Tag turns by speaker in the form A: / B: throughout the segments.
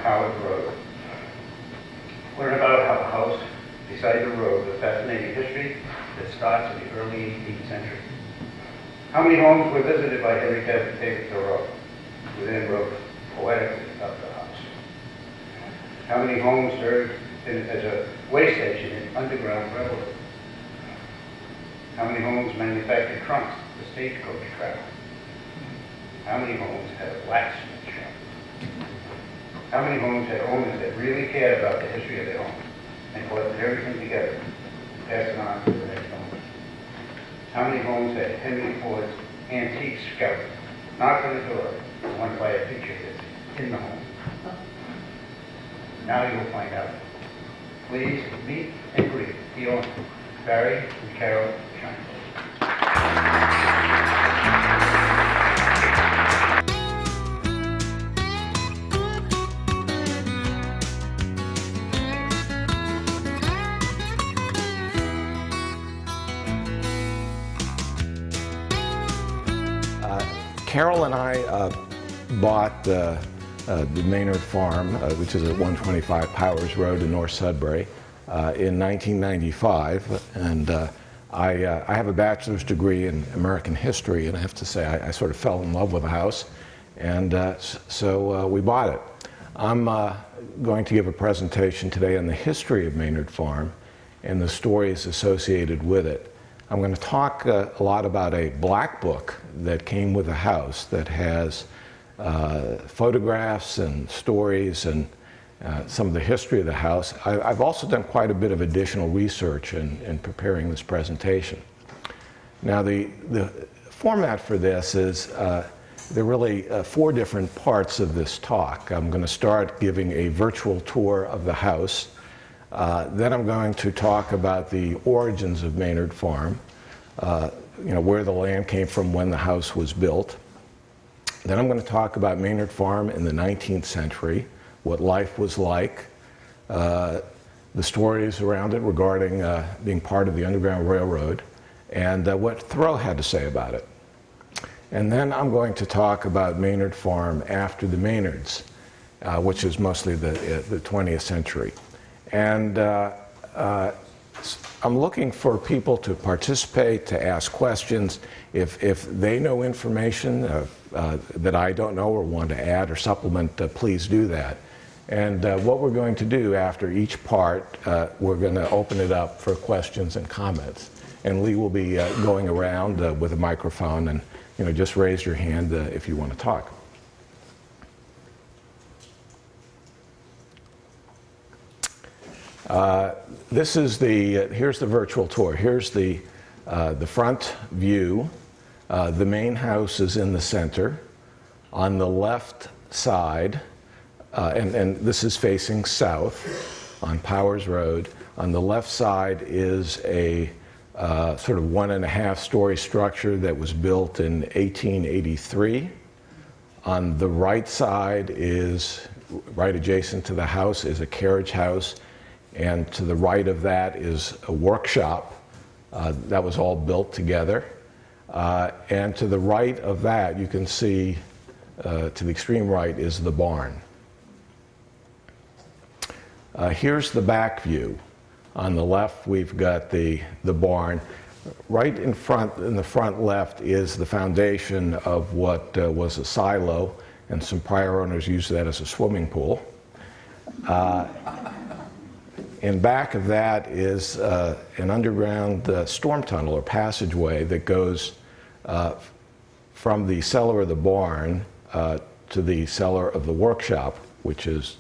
A: Howard Road. Learn about how a house beside the road with fascinating history that starts in the early 18th century. How many homes were visited by Henry David Thoreau, who then wrote poetically about the house? How many homes served as a way station in Underground Railroad? How many homes manufactured trunks for stagecoach travel? How many homes had a blacksmith shop? How many homes had owners that really cared about the history of their home and collected everything together and passed it on to the next owner? How many homes had Henry Ford's antique scout knock on the door and want to buy a picture that's in the home? Now you'll find out. Please meet and greet the owner, Barry and Carol Shine.
B: Carol and I bought the Maynard farm, which is at 125 Powers Road in North Sudbury, in 1995. And I have a bachelor's degree in American history, and I have to say I sort of fell in love with the house, and so we bought it. I'm going to give a presentation today on the history of Maynard Farm and the stories associated with it. I'm going to talk a lot about a black book that came with the house that has photographs and stories and some of the history of the house. I've also done quite a bit of additional research in preparing this presentation. Now, the format for this is there are really 4 different parts of this talk. I'm going to start giving a virtual tour of the house. Then I'm going to talk about the origins of Maynard Farm, where the land came from when the house was built. Then I'm going to talk about Maynard Farm in the 19th century, what life was like, the stories around it regarding being part of the Underground Railroad, and what Thoreau had to say about it. And then I'm going to talk about Maynard Farm after the Maynards, which is mostly the 20th century. And I'm looking for people to participate, to ask questions. If they know information that I don't know or want to add or supplement, please do that. And what we're going to do after each part, we're going to open it up for questions and comments. And Lee will be going around with a microphone, and just raise your hand if you want to talk. This is here's the virtual tour. Here's the front view. The main house is in the center. On the left side, and this is facing south on Powers Road. On the left side is a sort of 1.5-story structure that was built in 1883. On the right side is, right adjacent to the house, is a carriage house. And to the right of that is a workshop that was all built together. And to the right of that, you can see, to the extreme right, is the barn. Here's the back view. On the left, we've got the barn. Right in the front left is the foundation of what was a silo, and some prior owners used that as a swimming pool. In back of that is an underground storm tunnel or passageway that goes from the cellar of the barn to the cellar of the workshop, which is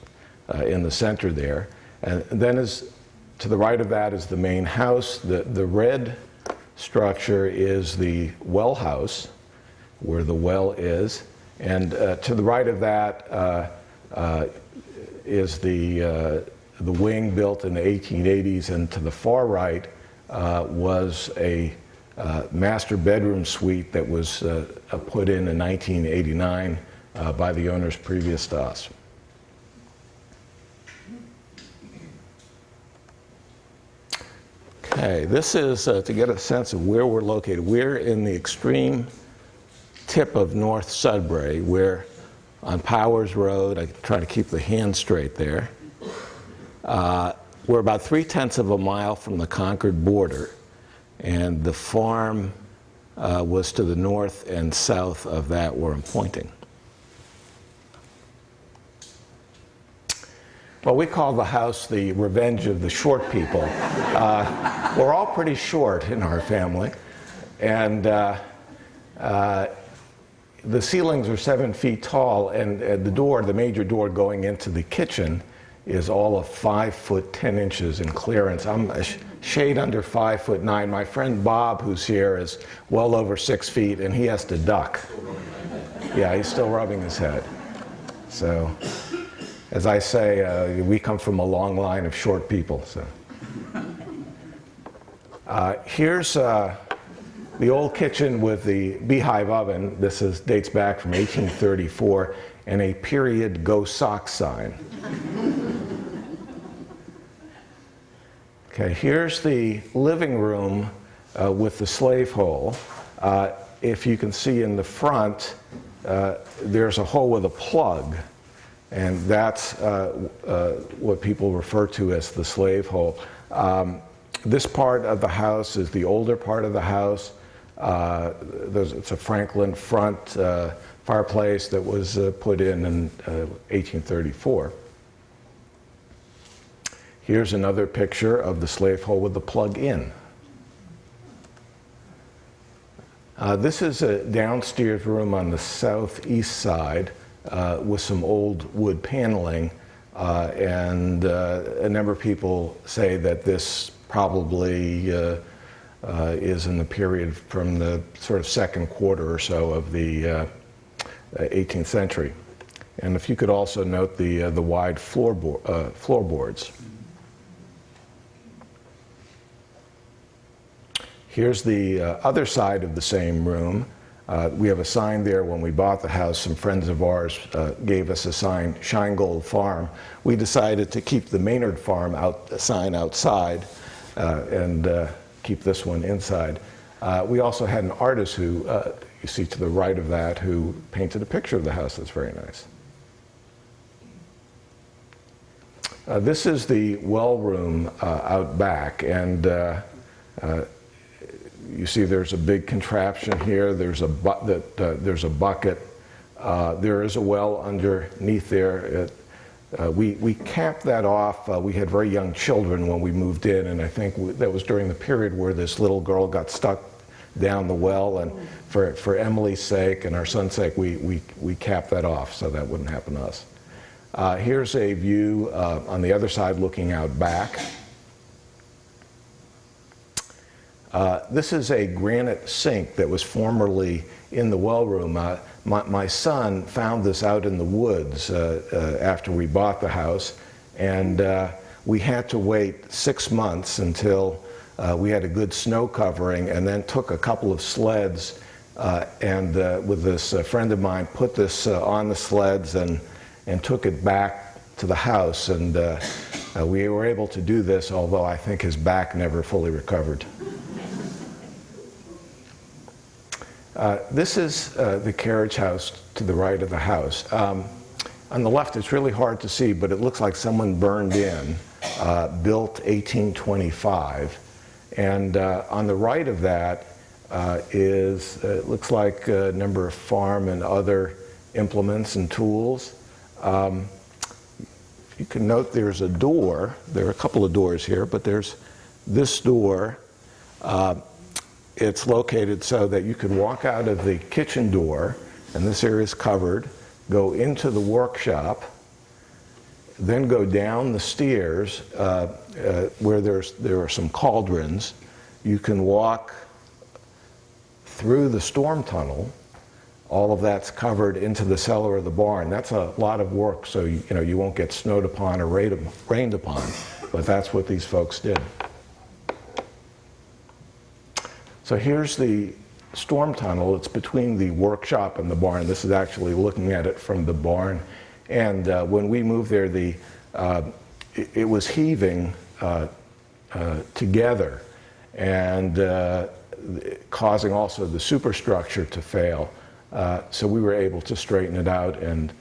B: in the center there. And then to the right of that is the main house. The red structure is the well house, where the well is. And to the right of that is the wing built in the 1880s, and to the far right was a master bedroom suite that was put in 1989 by the owners previous to us. Okay, this is to get a sense of where we're located. We're in the extreme tip of North Sudbury, where on Powers Road. I try to keep the hand straight there. We're about 3/10 of a mile from the Concord border, and the farm was to the north and south of that where I'm pointing. Well, we call the house the revenge of the short people. We're all pretty short in our family, and the ceilings are 7 feet tall, and the door, the major door going into the kitchen, is all of 5 foot 10 inches in clearance. I'm a shade under 5'9". My friend Bob, who's here, is well over 6 feet, and he has to duck. Yeah, he's still rubbing his head. So, as I say, we come from a long line of short people. So, here's the old kitchen with the beehive oven. This dates back from 1834, and a period "Go Sox" sign. Okay, here's the living room with the slave hole. If you can see in the front, there's a hole with a plug, and that's what people refer to as the slave hole. This part of the house is the older part of the house. It's a Franklin front fireplace that was put in 1834. Here's another picture of the slave hole with the plug in. This is a downstairs room on the southeast side with some old wood paneling, and a number of people say that this probably is in the period from the sort of second quarter or so of the 18th century. And if you could also note the wide floorboards. Here's the other side of the same room. We have a sign there. When we bought the house, some friends of ours gave us a sign, "Shine Gold Farm." We decided to keep the Maynard farm sign outside and keep this one inside. We also had an artist who, you see to the right of that, who painted a picture of the house that's very nice. This is the well room out back, and you see there's a big contraption here. There's a bucket. There is a well underneath there. We capped that off. We had very young children when we moved in, and I think that was during the period where this little girl got stuck down the well, and for Emily's sake and our son's sake, we capped that off so that wouldn't happen to us. Here's a view on the other side looking out back. This is a granite sink that was formerly in the well room. My son found this out in the woods after we bought the house, and we had to wait 6 months until we had a good snow covering, and then took a couple of sleds and with this friend of mine put this on the sleds and took it back to the house, and we were able to do this, although I think his back never fully recovered. This is the carriage house to the right of the house. On the left, it's really hard to see, but it looks like someone burned in, built 1825. And on the right of that it looks like a number of farm and other implements and tools. You can note there's a door. There are a couple of doors here, but there's this door. It's located so that you could walk out of the kitchen door, and this area is covered, go into the workshop, then go down the stairs where there are some cauldrons. You can walk through the storm tunnel. All of that's covered into the cellar of the barn. That's a lot of work, so you won't get snowed upon or rained upon, but that's what these folks did. So here's the storm tunnel. It's between the workshop and the barn. This is actually looking at it from the barn. And when we moved there, it was heaving together and causing also the superstructure to fail. So we were able to straighten it out and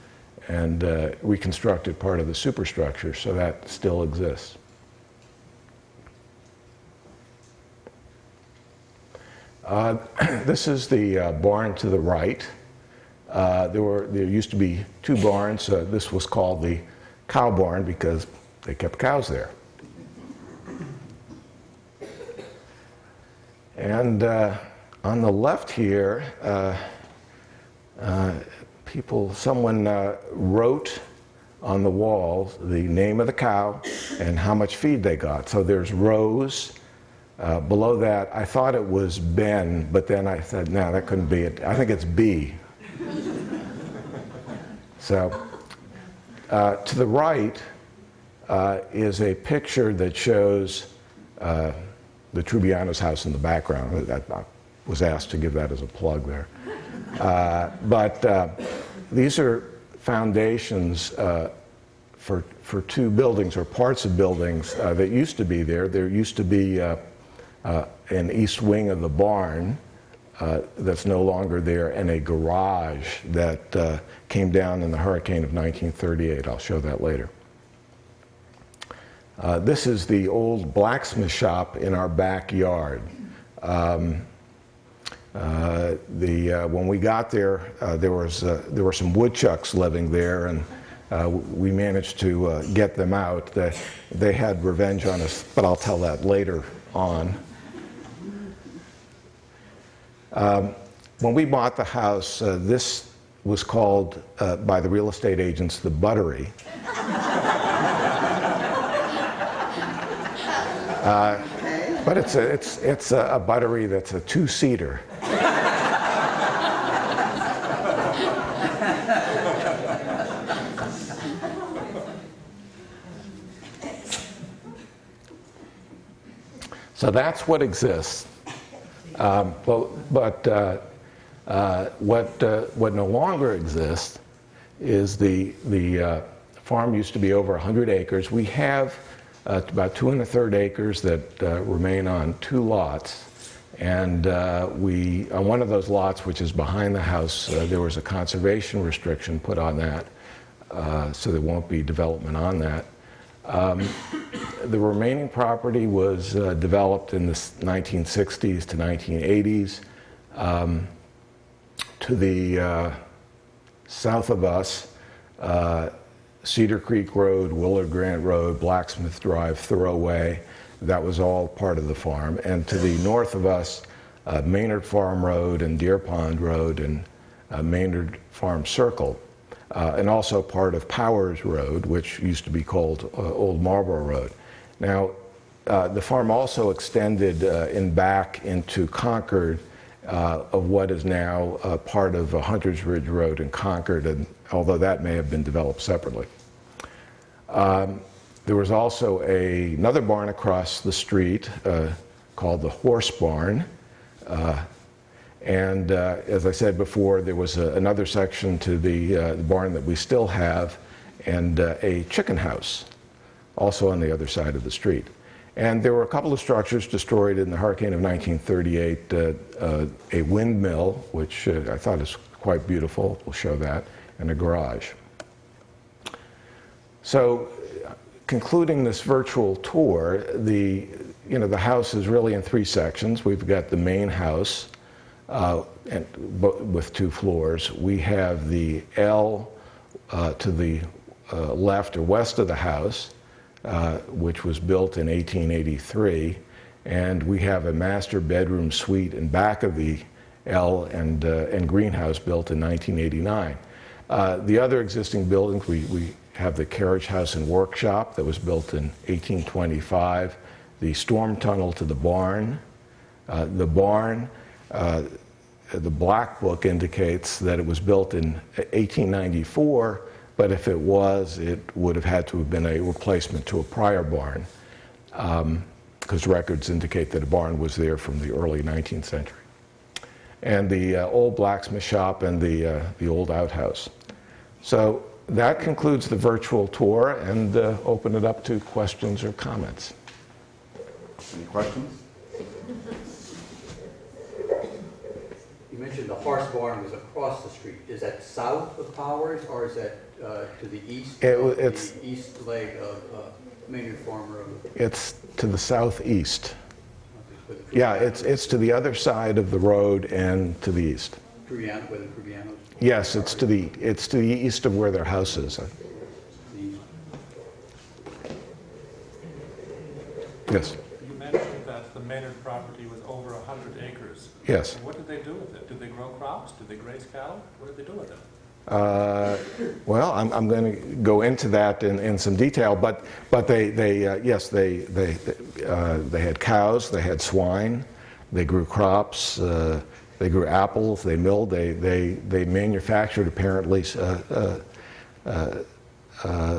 B: and reconstructed part of the superstructure, so that still exists. This is the barn to the right. There used to be two barns. This was called the cow barn because they kept cows there. And on the left here, someone wrote on the wall the name of the cow and how much feed they got. So there's Rose. Below that, I thought it was Ben, but then I said, no, that couldn't be it. I think it's B. So to the right is a picture that shows the Trubiano's house in the background. I was asked to give that as a plug there. But these are foundations for two buildings or parts of buildings that used to be there. There used to be an east wing of the barn that's no longer there, and a garage that came down in the hurricane of 1938. I'll show that later. This is the old blacksmith shop in our backyard. When we got there, there were some woodchucks living there, and we managed to get them out. They had revenge on us, but I'll tell that later on. When we bought the house, this was called by the real estate agents the Buttery. But it's a buttery that's a two-seater. So that's what exists. What no longer exists is the farm used to be over 100 acres. We have about 2 1/3 acres that remain on 2 lots. And on one of those lots, which is behind the house, there was a conservation restriction put on that, so there won't be development on that. The remaining property was developed in the 1960s to 1980s. To the south of us, Cedar Creek Road, Willard Grant Road, Blacksmith Drive, Thoreau Way, that was all part of the farm. And to the north of us, Maynard Farm Road and Deer Pond Road and Maynard Farm Circle. And also part of Powers Road, which used to be called Old Marlborough Road. Now, the farm also extended back into Concord, of what is now part of Hunters Ridge Road in Concord, and although that may have been developed separately. There was also another barn across the street called the Horse Barn. And as I said before, there was another section to the barn that we still have, and a chicken house, also on the other side of the street. And there were a couple of structures destroyed in the hurricane of 1938, a windmill, which I thought is quite beautiful, we'll show that, and a garage. So, concluding this virtual tour, the house is really in 3 sections. We've got the main house, with 2 floors. We have the L to the left or west of the house, which was built in 1883, and we have a master bedroom suite in back of the L and greenhouse built in 1989. The other existing buildings, we have the carriage house and workshop that was built in 1825, the storm tunnel to the barn. The barn, the Black Book indicates that it was built in 1894, but if it was, it would have had to have been a replacement to a prior barn, because records indicate that a barn was there from the early 19th century. And the old blacksmith shop and the old outhouse. So that concludes the virtual tour, and open it up to questions or comments.
C: Any questions?
D: You mentioned the horse barn was across the street. Is that south of Powers, or is that to the east
B: It's
D: the east leg of Maynard Farm Road?
B: it's to the southeast.
D: With the
B: Yeah, it's to the other side of the road and to the east.
D: Trubiano, where the Trubianos?
B: Yes, it's to the east of where their house is.
D: The
B: Yes.
E: You mentioned that the Maynard property was over 100 acres.
B: Yes.
E: What did they do with it? Did they grow crops? Did they graze cattle? What did they do with it?
B: Well, I'm going to go into that in some detail, but yes, they had cows, they had swine, they grew crops, they grew apples, they milled, they manufactured apparently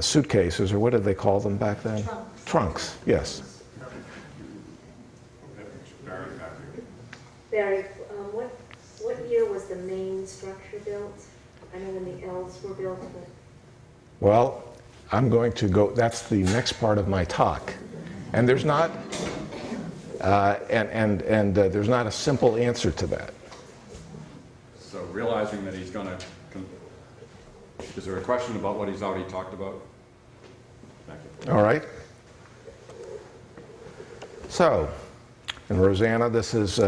B: suitcases, or what did they call them back then? Trunks, yes.
F: Barry, what year was the main structure built? I know when the L's were built, but...
B: Well, I'm going to go, that's the next part of my talk. And there's not, there's not a simple answer to that.
C: So realizing that he's going to, is there a question about what he's already talked about? Thank you.
B: All right. So, and Rosanna, this is,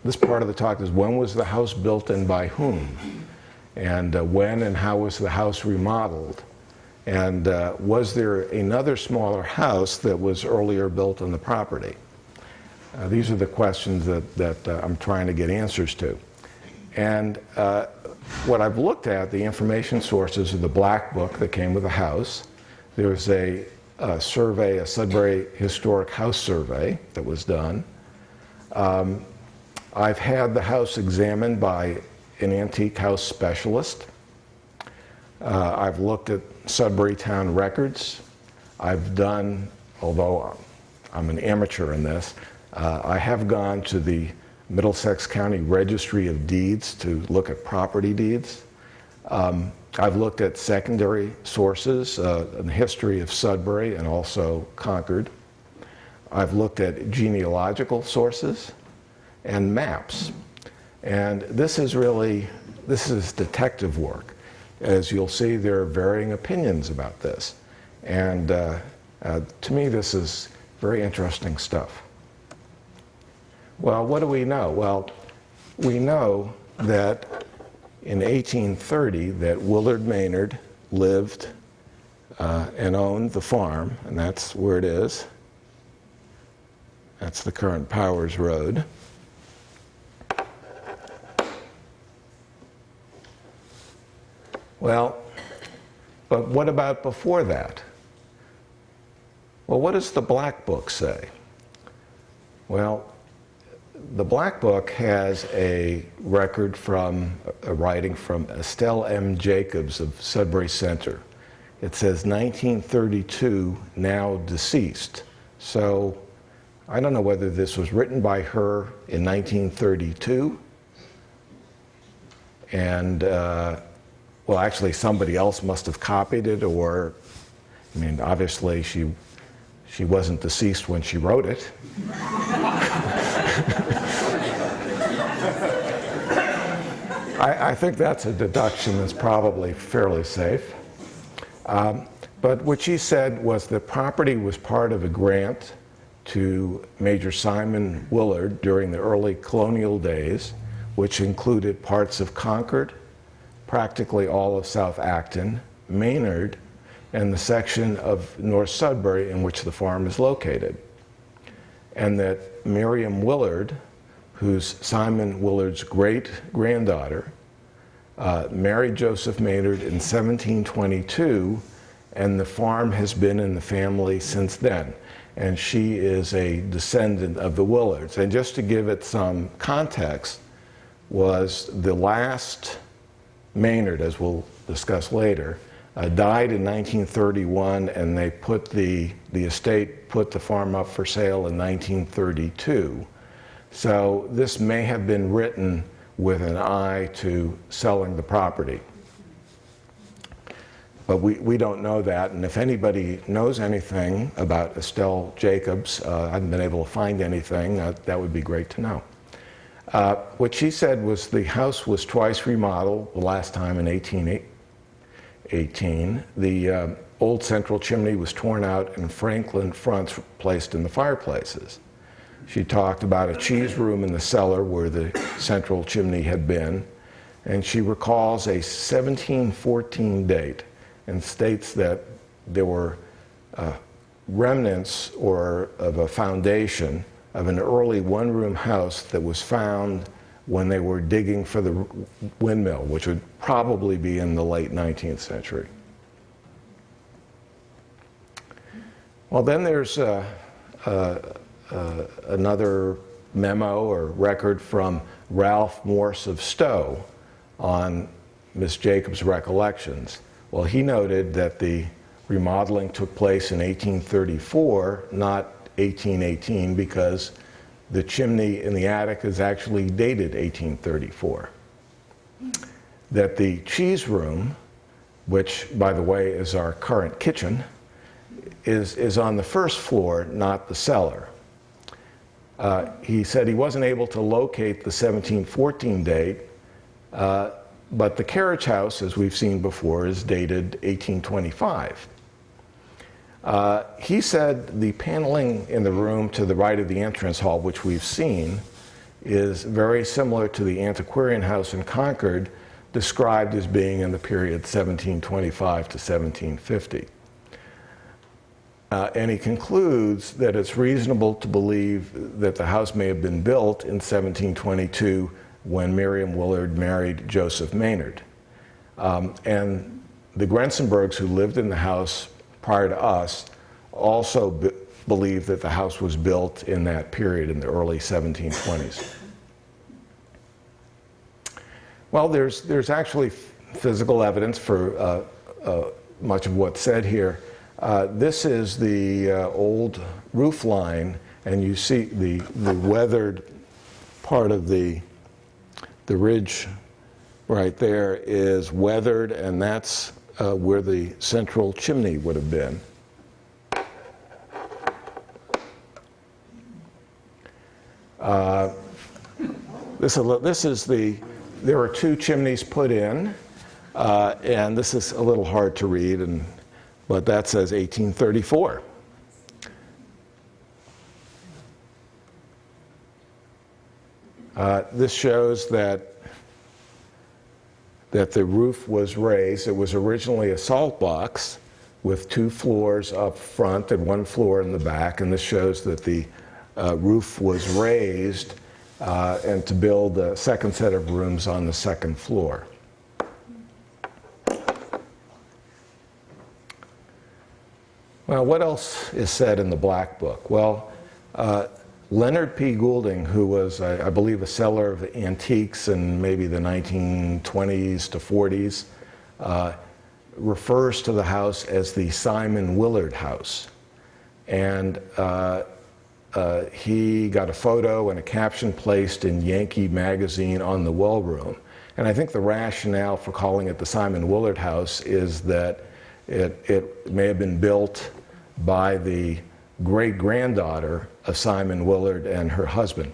B: this part of the talk is when was the house built and by whom? And when and how was the house remodeled? And was there another smaller house that was earlier built on the property? These are the questions that I'm trying to get answers to. And what I've looked at, the information sources of the black book that came with the house. There's a survey, a Sudbury Historic House Survey that was done. I've had the house examined by an antique house specialist. I've looked at Sudbury town records. I've done, although I'm an amateur in this, I have gone to the Middlesex County Registry of Deeds to look at property deeds. I've looked at secondary sources, in the history of Sudbury and also Concord. I've looked at genealogical sources and maps. And this is detective work. As you'll see, there are varying opinions about this. And to me, this is very interesting stuff. Well, what do we know? Well, we know that in 1830 that Willard Maynard lived and owned the farm, and that's where it is. That's the current Powers Road. Well, but what about before that? Well, what does the Black Book say? Well, the Black Book has a record from a writing from Estelle M. Jacobs of Sudbury Center. It says 1932, now deceased. So I don't know whether this was written by her in 1932 and well, actually, somebody else must have copied it, or, I mean, obviously, she wasn't deceased when she wrote it. I think that's a deduction that's probably fairly safe. But what she said was the property was part of a grant to Major Simon Willard during the early colonial days, which included parts of Concord, practically all of South Acton, Maynard, and the section of North Sudbury in which the farm is located. And that Miriam Willard, who's Simon Willard's great-granddaughter, married Joseph Maynard in 1722, and the farm has been in the family since then. And she is a descendant of the Willards. And just to give it some context, was the last Maynard, as we'll discuss later, died in 1931, and they put the estate put the farm up for sale in 1932. So this may have been written with an eye to selling the property. But we don't know that, and if anybody knows anything about Estelle Jacobs, I haven't been able to find anything, that would be great to know. What she said was the house was twice remodeled, the last time in 1880, 18, the old central chimney was torn out and Franklin fronts placed in the fireplaces. She talked about a cheese room in the cellar where the central chimney had been, and she recalls a 1714 date and states that there were remnants of a foundation of an early one-room house that was found when they were digging for the windmill, which would probably be in the late 19th century. Well, then there's another memo or record from Ralph Morse of Stowe on Miss Jacobs' recollections. Well, he noted that the remodeling took place in 1834, not 1818, because the chimney in the attic is actually dated 1834. That the cheese room, which, by the way, is our current kitchen, is on the first floor, not the cellar. He said he wasn't able to locate the 1714 date, but the carriage house, as we've seen before, is dated 1825. He said the paneling in the room to the right of the entrance hall, which we've seen, is very similar to the antiquarian house in Concord, described as being in the period 1725 to 1750. And he concludes that it's reasonable to believe that the house may have been built in 1722 when Miriam Willard married Joseph Maynard. And the Grensenbergs, who lived in the house prior to us, also believe that the house was built in that period, in the early 1720s. Well, there's actually physical evidence for much of what's said here. This is the old roof line, and you see the weathered part of the ridge right there is weathered, and that's where the central chimney would have been. There are two chimneys put in, and this is a little hard to read, but that says 1834. This shows that the roof was raised. It was originally a salt box with 2 floors up front and 1 floor in the back, and this shows that the roof was raised and to build a second set of rooms on the second floor. Well, what else is said in the Black Book? Well, Leonard P. Goulding, who was, I believe, a seller of antiques in maybe the 1920s to 40s, refers to the house as the Simon Willard House. And he got a photo and a caption placed in Yankee magazine on the well room. And I think the rationale for calling it the Simon Willard House is that it may have been built by the great-granddaughter of Simon Willard and her husband.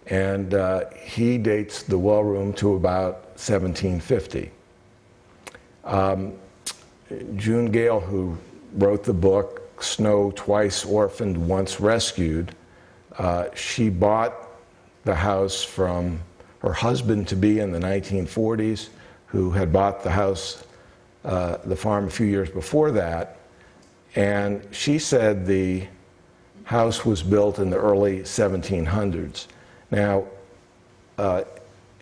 B: And he dates the well room to about 1750. June Gale, who wrote the book, Snow Twice Orphaned, Once Rescued, she bought the house from her husband-to-be in the 1940s, who had bought the house, the farm a few years before that. And she said the house was built in the early 1700s. Now,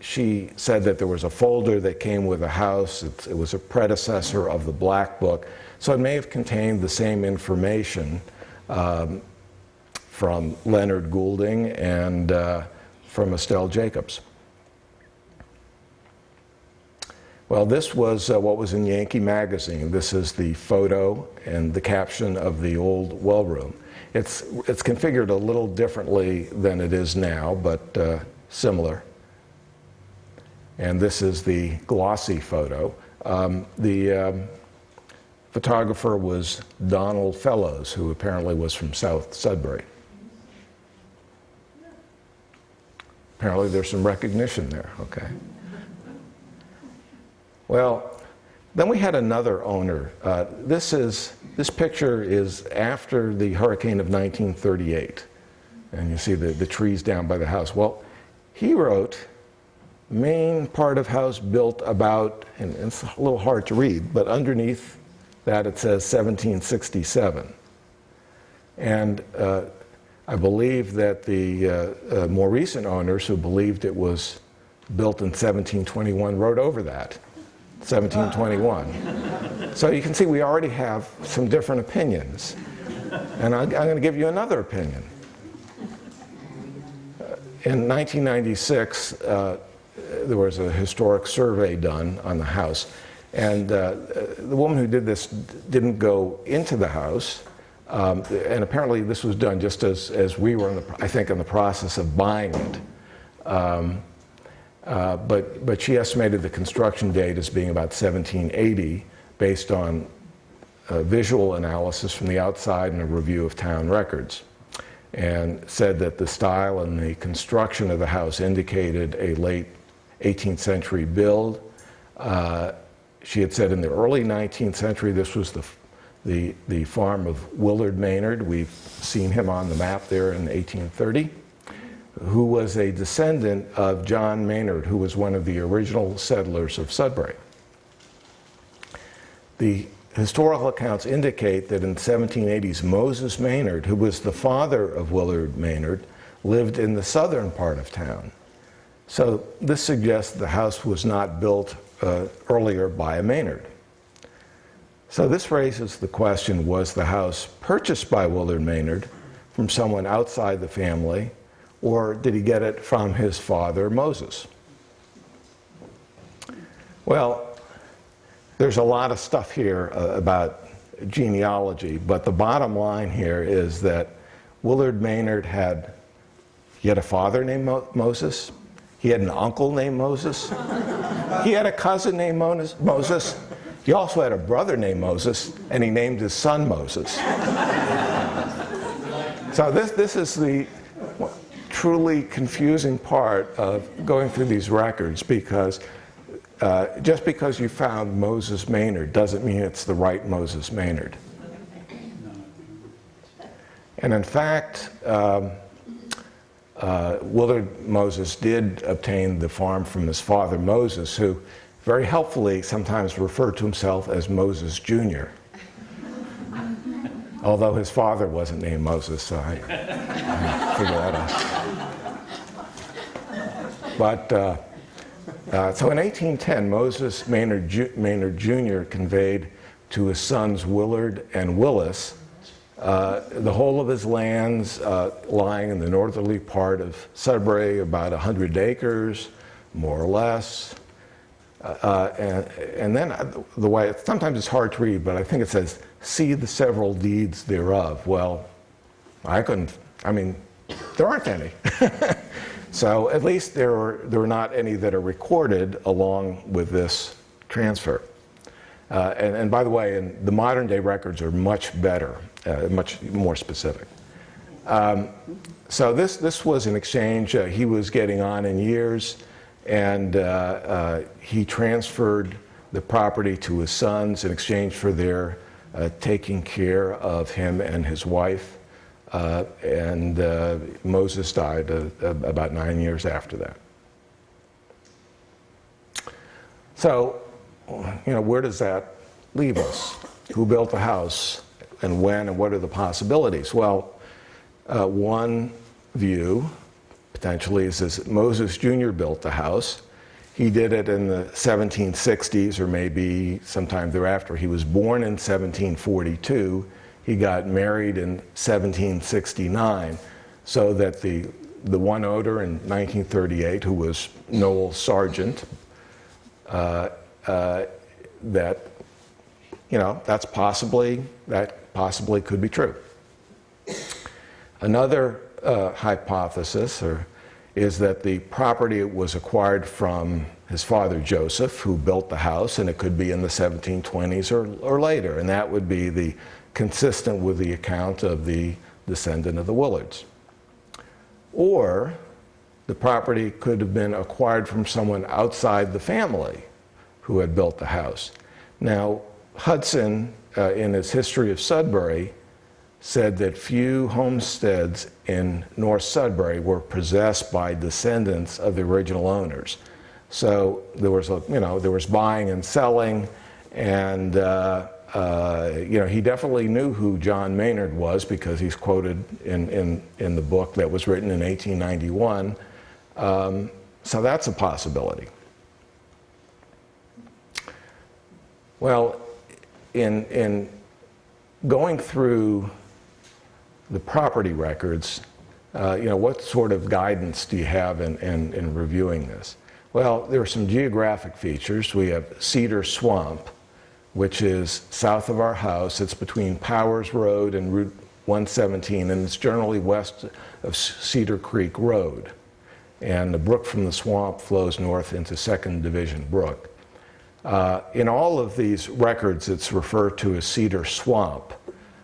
B: she said that there was a folder that came with the house. It was a predecessor of the Black Book. So it may have contained the same information from Leonard Goulding and from Estelle Jacobs. Well, this was what was in Yankee magazine. This is the photo and the caption of the old well room. It's configured a little differently than it is now, but similar. And this is the glossy photo. The photographer was Donald Fellows, who apparently was from South Sudbury. Apparently there's some recognition there, okay. Well, Then we had another owner. This picture is after the hurricane of 1938. And you see the trees down by the house. Well, he wrote, main part of house built about, and it's a little hard to read, but underneath that it says 1767. And I believe that the more recent owners who believed it was built in 1721 wrote over that, 1721. So you can see we already have some different opinions. And I'm going to give you another opinion. In 1996, there was a historic survey done on the house, and the woman who did this didn't go into the house, and apparently this was done just as we were, I think, in the process of buying it. But she estimated the construction date as being about 1780, based on visual analysis from the outside and a review of town records, and said that the style and the construction of the house indicated a late 18th century build. She had said in the early 19th century this was the farm of Willard Maynard. We've seen him on the map there in 1830, who was a descendant of John Maynard, who was one of the original settlers of Sudbury. The historical accounts indicate that in the 1780s, Moses Maynard, who was the father of Willard Maynard, lived in the southern part of town. So this suggests the house was not built earlier by a Maynard. So this raises the question, was the house purchased by Willard Maynard from someone outside the family, or did he get it from his father, Moses? Well, there's a lot of stuff here about genealogy, but the bottom line here is that Willard Maynard had a father named Moses, he had an uncle named Moses, he had a cousin named Moses, he also had a brother named Moses, and he named his son Moses. So this is the truly confusing part of going through these records, because just because you found Moses Maynard doesn't mean it's the right Moses Maynard. And in fact, Willard Moses did obtain the farm from his father Moses, who very helpfully sometimes referred to himself as Moses Jr. Although his father wasn't named Moses, so I figured that out. But so in 1810, Moses Maynard Jr. conveyed to his sons Willard and Willis the whole of his lands lying in the northerly part of Sudbury, about 100 acres, more or less. And then the way, sometimes it's hard to read, but I think it says, see the several deeds thereof. Well, there aren't any. So at least there were not any that are recorded along with this transfer. And by the way, the modern day records are much better, much more specific. So this was an exchange. He was getting on in years, and he transferred the property to his sons in exchange for their taking care of him and his wife. And Moses died about 9 years after that. So, where does that leave us? Who built the house, and when, and what are the possibilities? Well, one view, potentially, is that Moses Jr. built the house. He did it in the 1760s, or maybe sometime thereafter. He was born in 1742. He got married in 1769, so that the one owner in 1938, who was Noel Sargent, that possibly could be true. Another hypothesis is that the property was acquired from his father Joseph, who built the house, and it could be in the 1720s or later, and that would be consistent with the account of the descendant of the Willards. Or the property could have been acquired from someone outside the family who had built the house. Now, Hudson, in his History of Sudbury, said that few homesteads in North Sudbury were possessed by descendants of the original owners. So there was, there was buying and selling, and he definitely knew who John Maynard was because he's quoted in the book that was written in 1891. So that's a possibility. Well, in going through the property records, what sort of guidance do you have in reviewing this? Well, there are some geographic features. We have Cedar Swamp, which is south of our house. It's between Powers Road and Route 117, and it's generally west of Cedar Creek Road. And the brook from the swamp flows north into 2nd Division Brook. In all of these records, it's referred to as Cedar Swamp.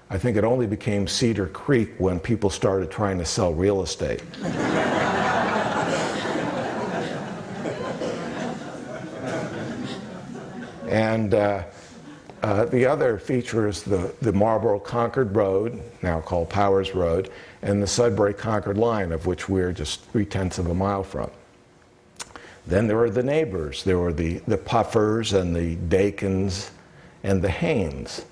B: I think it only became Cedar Creek when people started trying to sell real estate. And the other feature is the Marlborough-Concord Road, now called Powers Road, and the Sudbury-Concord line, of which we're just 3/10 of a mile from. Then there are the neighbors. There were the Puffers and the Dakins and the Haynes.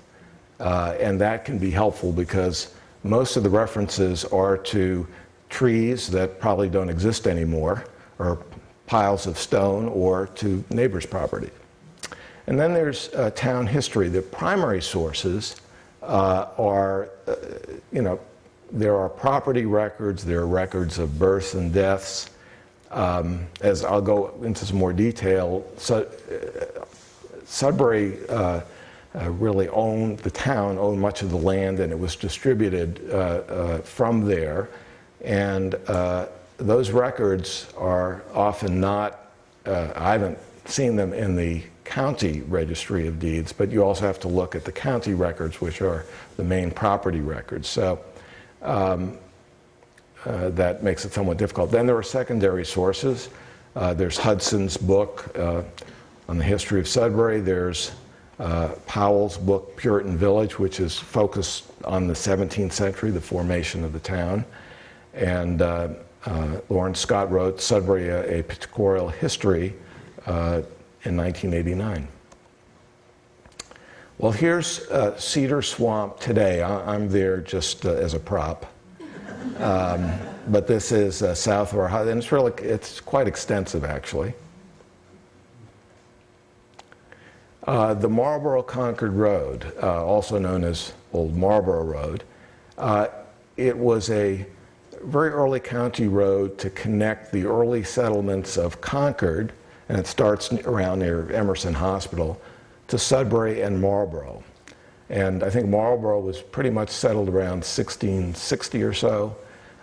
B: And that can be helpful because most of the references are to trees that probably don't exist anymore, or piles of stone, or to neighbors' property. And then there's town history. The primary sources are, there are property records, there are records of births and deaths. As I'll go into some more detail, Sudbury really owned, the town owned much of the land, and it was distributed from there. And those records are often not, I haven't seen them in the county registry of deeds, but you also have to look at the county records, which are the main property records. So that makes it somewhat difficult. Then there are secondary sources. There's Hudson's book on the history of Sudbury. There's Powell's book, Puritan Village, which is focused on the 17th century, the formation of the town. And Lawrence Scott wrote Sudbury, a Pictorial History in 1989. Well, here's Cedar Swamp today. I'm there just as a prop. But this is south of our house, and it's quite extensive, actually. The Marlborough-Concord Road, also known as Old Marlborough Road, it was a very early county road to connect the early settlements of Concord, and it starts around near Emerson Hospital, to Sudbury and Marlborough. And I think Marlborough was pretty much settled around 1660 or so.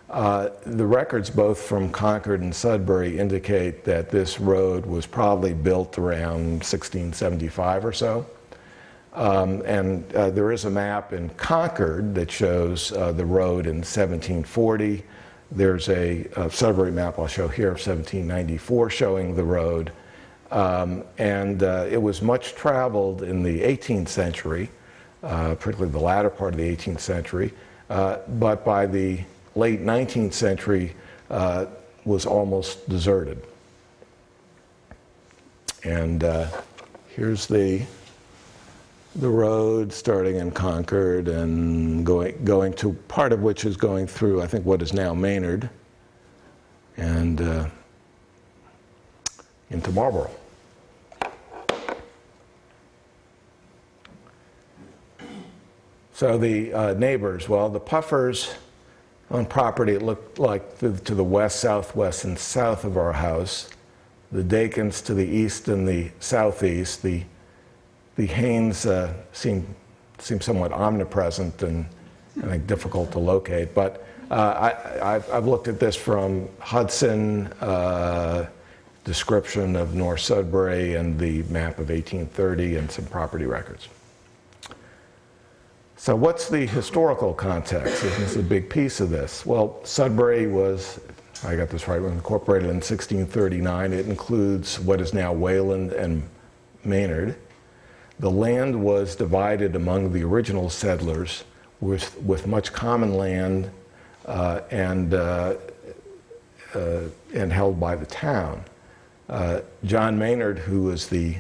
B: The records both from Concord and Sudbury indicate that this road was probably built around 1675 or so. And there is a map in Concord that shows the road in 1740. There's a Sudbury map I'll show here of 1794 showing the road. And it was much traveled in the 18th century, particularly the latter part of the 18th century. But by the late 19th century, was almost deserted. And here's the road starting in Concord and going to part of which is going through, I think, what is now Maynard, and into Marlborough. So the neighbors, well, the Puffers on property, it looked like to the west, southwest, and south of our house. The Dakins to the east and the southeast. The Haynes seem somewhat omnipresent and I think difficult to locate. But I've looked at this from Hudson, description of North Sudbury, and the map of 1830, and some property records. So what's the historical context? This is a big piece of this. Well, Sudbury was, I got this right, was incorporated in 1639. It includes what is now Wayland and Maynard. The land was divided among the original settlers with much common land and held by the town. John Maynard, who was the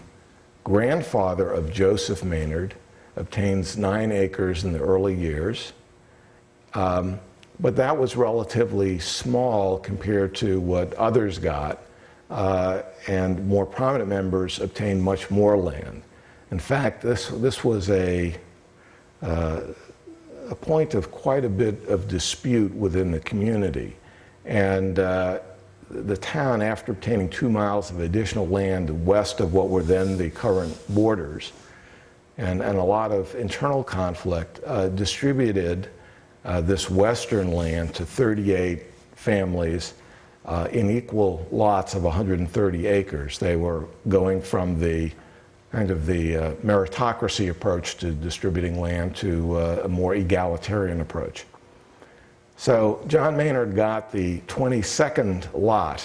B: grandfather of Joseph Maynard, obtains 9 acres in the early years. But that was relatively small compared to what others got, and more prominent members obtained much more land. In fact, this was a point of quite a bit of dispute within the community. And the town, after obtaining 2 miles of additional land west of what were then the current borders, and a lot of internal conflict, distributed this western land to 38 families in equal lots of 130 acres. They were going from the kind of the meritocracy approach to distributing land to a more egalitarian approach. So John Maynard got the 22nd lot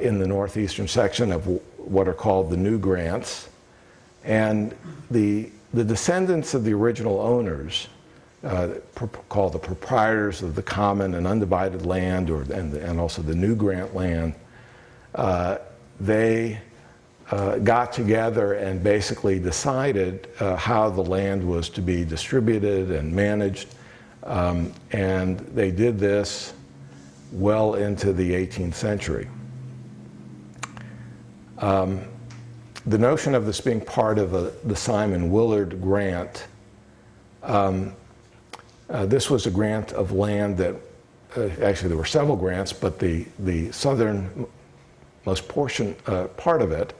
B: in the northeastern section of what are called the New Grants, and the descendants of the original owners, called the proprietors of the common and undivided land, and also the New Grant land, they got together and basically decided how the land was to be distributed and managed, and they did this well into the 18th century. The notion of this being part of the Simon Willard grant, this was a grant of land that, actually there were several grants, but the southernmost part of it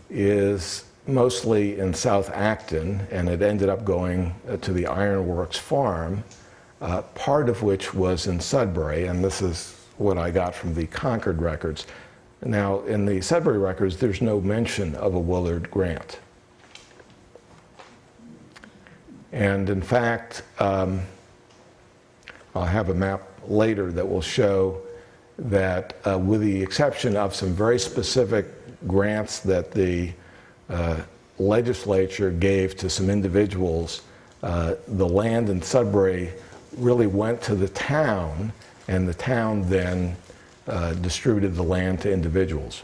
B: is mostly in South Acton, and it ended up going to the Ironworks farm, part of which was in Sudbury, and this is what I got from the Concord records. Now, in the Sudbury records, there's no mention of a Willard grant. And in fact, I'll have a map later that will show that with the exception of some very specific grants that the legislature gave to some individuals, the land in Sudbury really went to the town, and the town then distributed the land to individuals.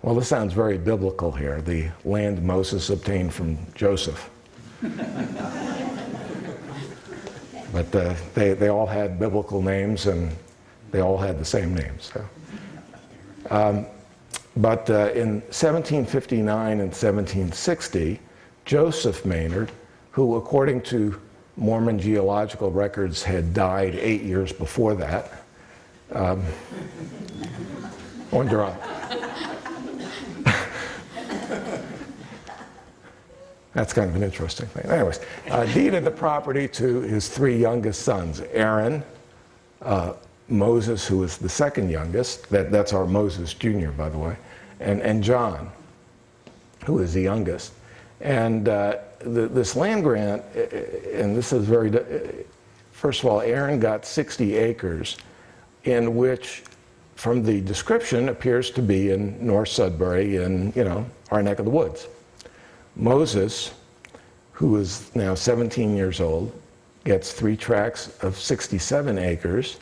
B: Well, this sounds very biblical here, the land Moses obtained from Joseph. But they all had biblical names, and they all had the same names. So. But in 1759 and 1760, Joseph Maynard, who according to Mormon geological records had died 8 years before that, wonder on. That's kind of an interesting thing. Anyways, deeded the property to his 3 youngest sons, Aaron, Moses, who was the second youngest, that's our Moses Jr., by the way, and John, who is the youngest. And this land grant, and this is very, first of all, Aaron got 60 acres, in which, from the description, appears to be in North Sudbury, in, our neck of the woods. Moses, who is now 17 years old, gets 3 tracts of 67 acres.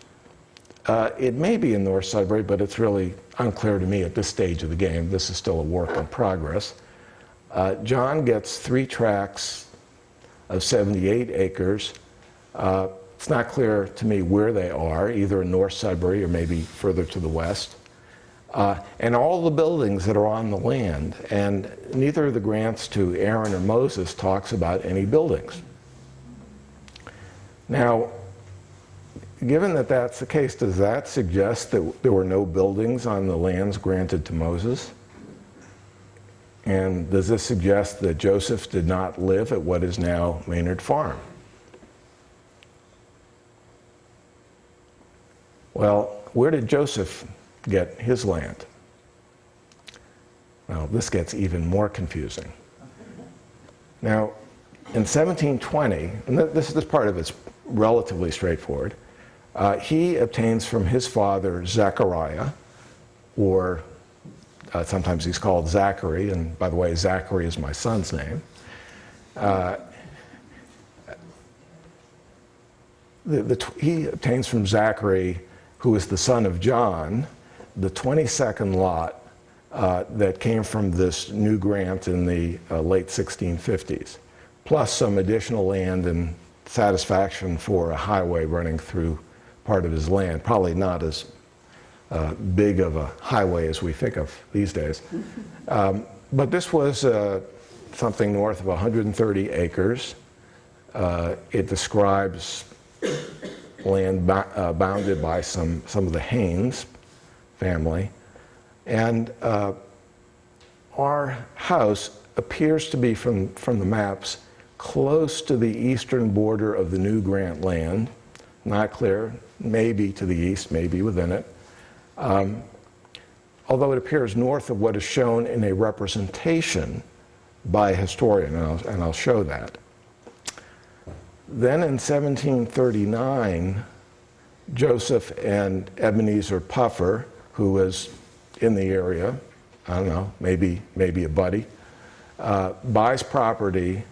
B: It may be in North Sudbury, but it's really unclear to me at this stage of the game. This is still a work in progress. John gets 3 tracts of 78 acres. It's not clear to me where they are, either in North Sudbury or maybe further to the west. And all the buildings that are on the land, and neither of the grants to Aaron or Moses talks about any buildings. Now, given that that's the case, does that suggest that there were no buildings on the lands granted to Moses? And does this suggest that Joseph did not live at what is now Maynard Farm? Well, where did Joseph get his land? Well, this gets even more confusing. Now, in 1720, and this part of it's relatively straightforward, he obtains from his father Zechariah, or Sometimes he's called Zachary, and by the way, Zachary is my son's name. He obtains from Zachary, who is the son of John, the 22nd lot that came from this new grant in the late 1650s, plus some additional land and satisfaction for a highway running through part of his land. Probably not as big of a highway as we think of these days. But this was something north of 130 acres. It describes land bounded by some of the Haynes family. And our house appears to be, from the maps, close to the eastern border of the new grant land. Not clear, maybe to the east, maybe within it. Although it appears north of what is shown in a representation by a historian, and I'll show that. Then in 1739, Joseph and Ebenezer Puffer, who was in the area, I don't know, maybe a buddy, buys property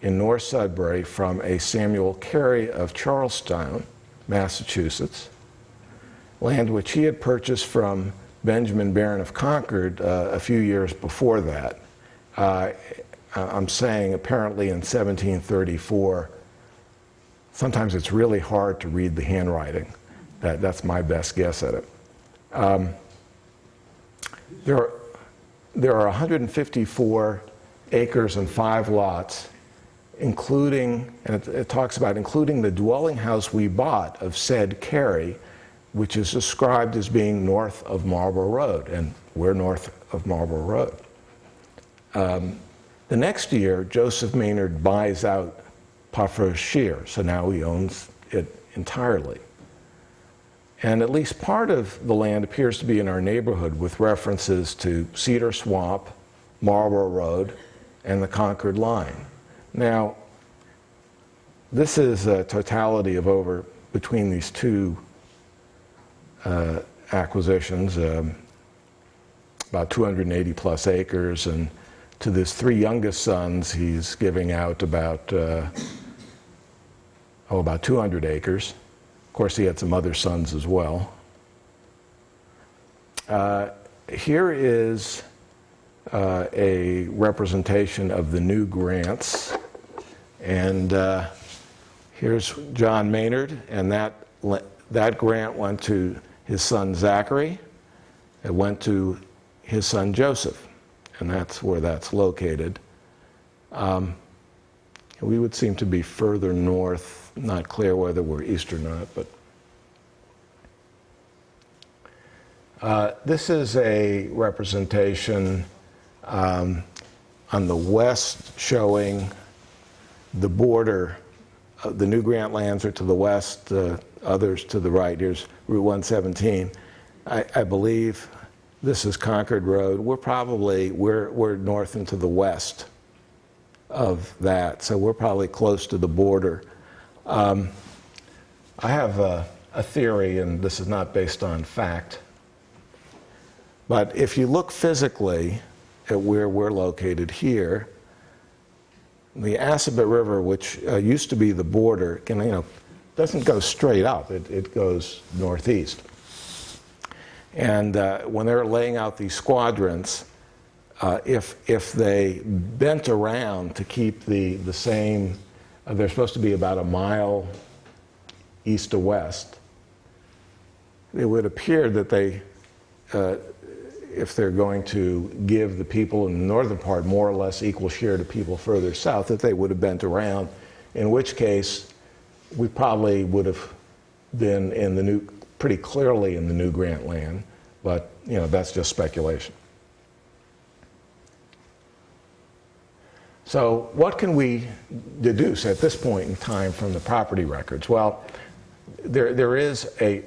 B: in North Sudbury from a Samuel Carey of Charlestown, Massachusetts, land which he had purchased from Benjamin Baron of Concord a few years before that. I'm saying apparently in 1734. Sometimes it's really hard to read the handwriting. That's my best guess at it. There are 154 acres and 5 lots, including, and it talks about including the dwelling house we bought of said Carey, which is described as being north of Marlborough Road, and we're north of Marlborough Road. The next year, Joseph Maynard buys out Puffer's share, so now he owns it entirely. And at least part of the land appears to be in our neighborhood, with references to Cedar Swamp, Marlborough Road, and the Concord line. Now, this is a totality of between these two acquisitions, about 280 plus acres, and to his 3 youngest sons, he's giving out about 200 acres. Of course, he had some other sons as well. Here is a representation of the new grants. And here's John Maynard, and that grant went to his son Zachary. It went to his son Joseph, and that's where that's located. We would seem to be further north, not clear whether we're east or not, but this is a representation on the west showing the border. The new grant lands are to the west, others to the right. Here's Route 117. I believe this is Concord Road. We're north and to the west of that, so we're probably close to the border. I have a theory, and this is not based on fact, but if you look physically at where we're located here, the Assabet River, which used to be the border, doesn't go straight up. It goes northeast. And when they're laying out these squadrons, if they bent around to keep the same, they're supposed to be about a mile east to west, it would appear that they, if they're going to give the people in the northern part more or less equal share to people further south, that they would have bent around, in which case we probably would have been pretty clearly in the new grant land, but that's just speculation. So what can we deduce at this point in time from the property records? Well, there is a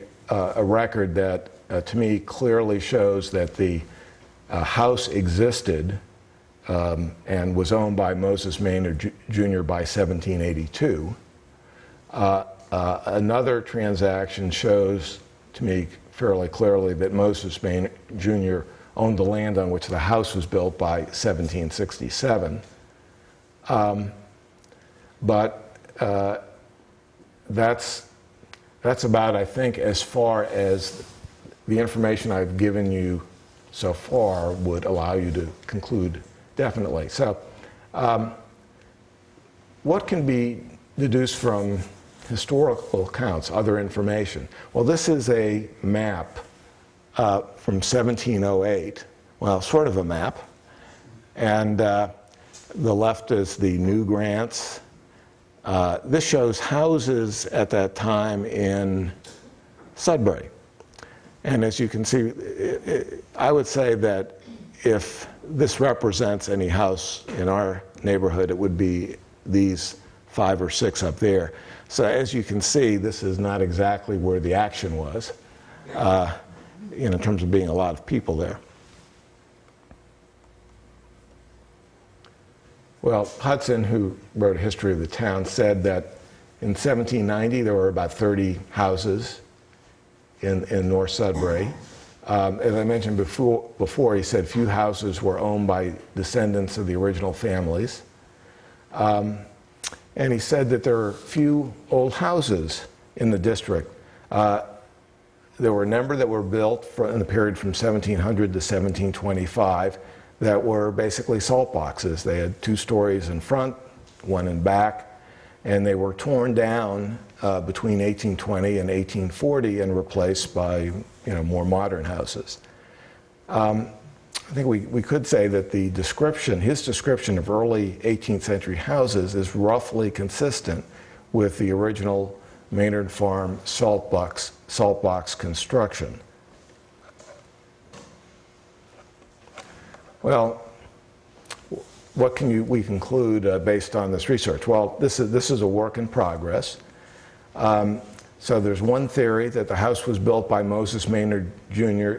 B: record that to me clearly shows that the house existed and was owned by Moses Maynard Jr. by 1782. Another transaction shows to me fairly clearly that Moses Maynard Jr. owned the land on which the house was built by 1767. But that's about, I think, as far as the information I've given you so far would allow you to conclude definitely. So what can be deduced from historical accounts, other information? Well, this is a map from 1708, well, sort of a map, and the left is the new grants. This shows houses at that time in Sudbury. And as you can see, I would say that if this represents any house in our neighborhood, it would be these 5 or 6 up there. So as you can see, this is not exactly where the action was, in terms of being a lot of people there. Well, Hudson, who wrote a history of the town, said that in 1790 there were about 30 houses in North Sudbury. As I mentioned before, he said few houses were owned by descendants of the original families. And he said that there are few old houses in the district. There were a number that were built in the period from 1700 to 1725 that were basically salt boxes. They had 2 stories in front, 1 in back, and they were torn down between 1820 and 1840 and replaced by more modern houses. I think we could say that his description of early 18th century houses is roughly consistent with the original Maynard Farm salt box construction. Well, what can we conclude based on this research? Well, this is a work in progress. So there's one theory that the house was built by Moses Maynard Jr.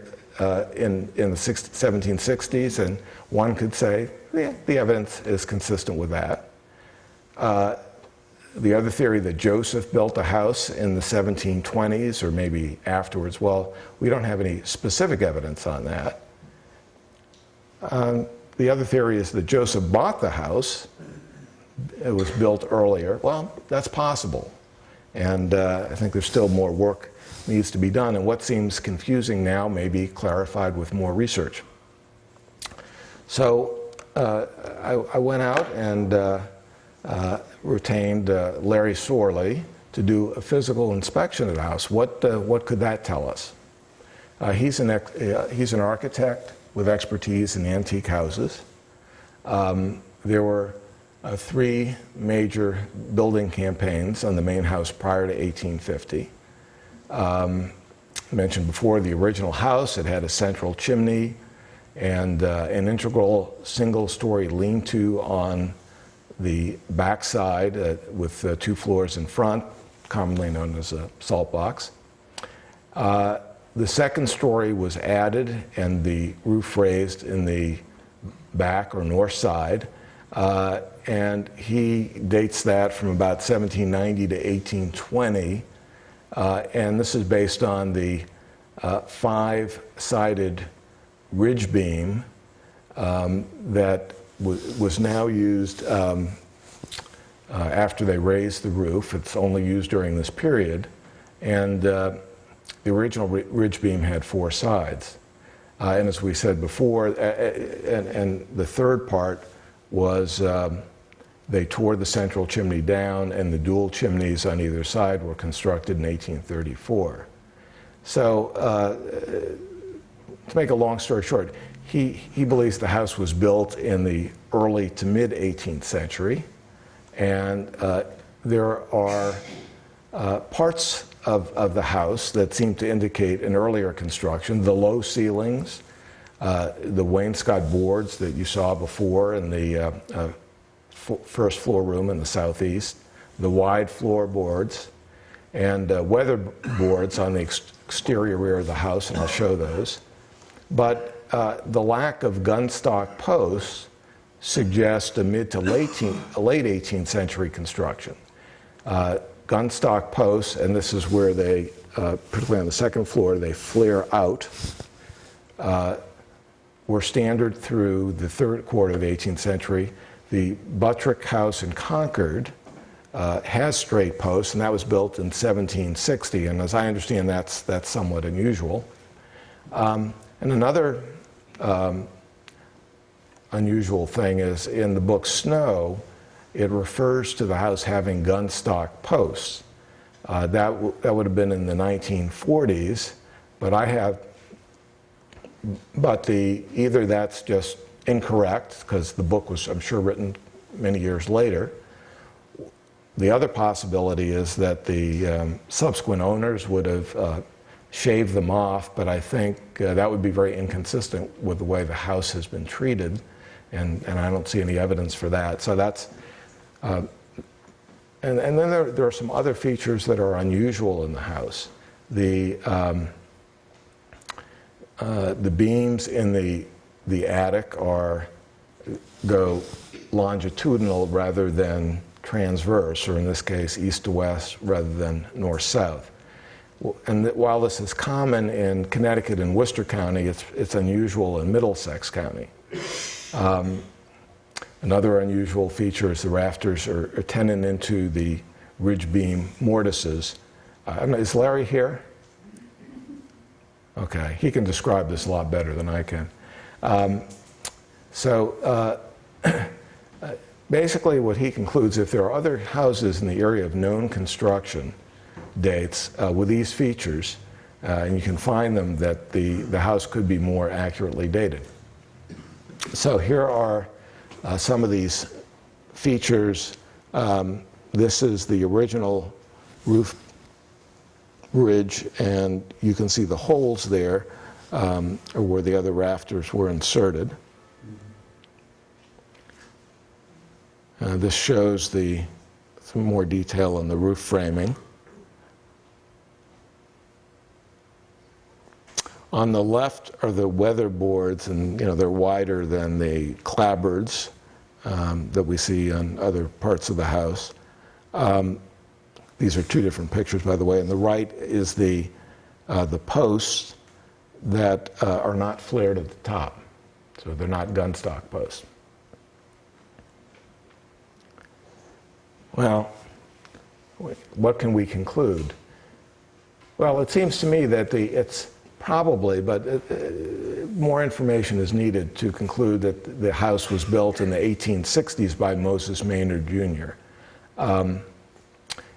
B: In the 1760s, and one could say the evidence is consistent with that. The other theory that Joseph built a house in the 1720s or maybe afterwards, well, we don't have any specific evidence on that. The other theory is that Joseph bought the house. It was built earlier. Well, that's possible. And I think there's still more work needs to be done. And what seems confusing now may be clarified with more research. So I went out and retained Larry Sorley to do a physical inspection of the house. What could that tell us? He's an architect with expertise in antique houses. There were 3 major building campaigns on the main house prior to 1850. I mentioned before the original house. It had a central chimney and an integral single-story lean-to on the back side with 2 floors in front, commonly known as a salt box. The second story was added and the roof raised in the back or north side, and he dates that from about 1790 to 1820, and this is based on the 5-sided ridge beam that was now used after they raised the roof. It's only used during this period, and the original ridge beam had 4 sides. And as we said before, and the third part was they tore the central chimney down and the dual chimneys on either side were constructed in 1834. So to make a long story short, he believes the house was built in the early to mid 18th century, and there are parts of the house that seem to indicate an earlier construction. The low ceilings, the wainscot boards that you saw before in the first floor room in the southeast, the wide floorboards, and weather boards on the exterior rear of the house, and I'll show those. But the lack of gunstock posts suggests a mid to late 18th century construction. Gunstock posts, and this is where they, particularly on the second floor, they flare out. were standard through the third quarter of the 18th century. The Buttrick House in Concord has straight posts, and that was built in 1760, and as I understand, that's somewhat unusual. And another unusual thing is in the book Snow, it refers to the house having gunstock posts. That would have been in the 1940s, but either that's just incorrect, because the book was, I'm sure, written many years later. The other possibility is that the subsequent owners would have shaved them off, but I think that would be very inconsistent with the way the house has been treated, and I don't see any evidence for that. So that's, and then there are some other features that are unusual in the house. The beams in the attic go longitudinal rather than transverse, or in this case east to west rather than north-south. And while this is common in Connecticut and Worcester County, it's unusual in Middlesex County. Another unusual feature is the rafters are tenon into the ridge beam mortises. Is Larry here? Okay, he can describe this a lot better than I can. Basically what he concludes, if there are other houses in the area of known construction dates with these features, and you can find them, that the house could be more accurately dated. So here are some of these features. This is the original roof ridge, and you can see the holes there where the other rafters were inserted. This shows some more detail on the roof framing. On the left are the weather boards, and they're wider than the clapboards that we see on other parts of the house. These are two different pictures, by the way. On the right is the posts that are not flared at the top, so they're not gunstock posts. Well, what can we conclude? Well, it seems to me that it's probably, but more information is needed to conclude that the house was built in the 1860s by Moses Maynard Jr.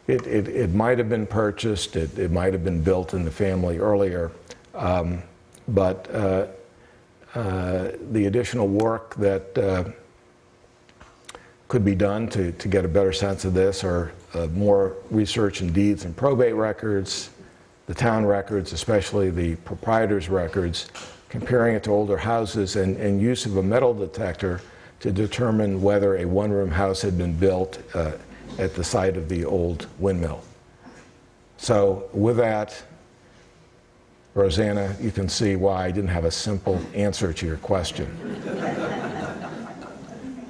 B: It might have been purchased, it might have been built in the family earlier, but the additional work that could be done to get a better sense of this, or more research in deeds and probate records, the town records, especially the proprietor's records, comparing it to older houses, and use of a metal detector to determine whether a one-room house had been built at the site of the old windmill. So with that, Rosanna, you can see why I didn't have a simple answer to your question.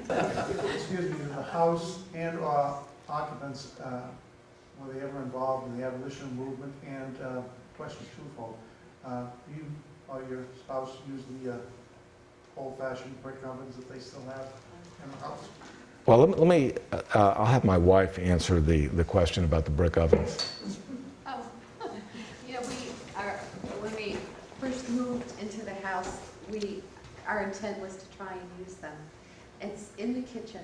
G: Excuse me, the house and occupants, were they ever involved in the abolition movement? And question twofold, you or your spouse use the old-fashioned brick ovens that they still have in the house?
B: Well, let me, I'll have my wife answer the question about the brick ovens.
H: Oh, when we first moved into the house, our intent was to try and use them. It's in the kitchen,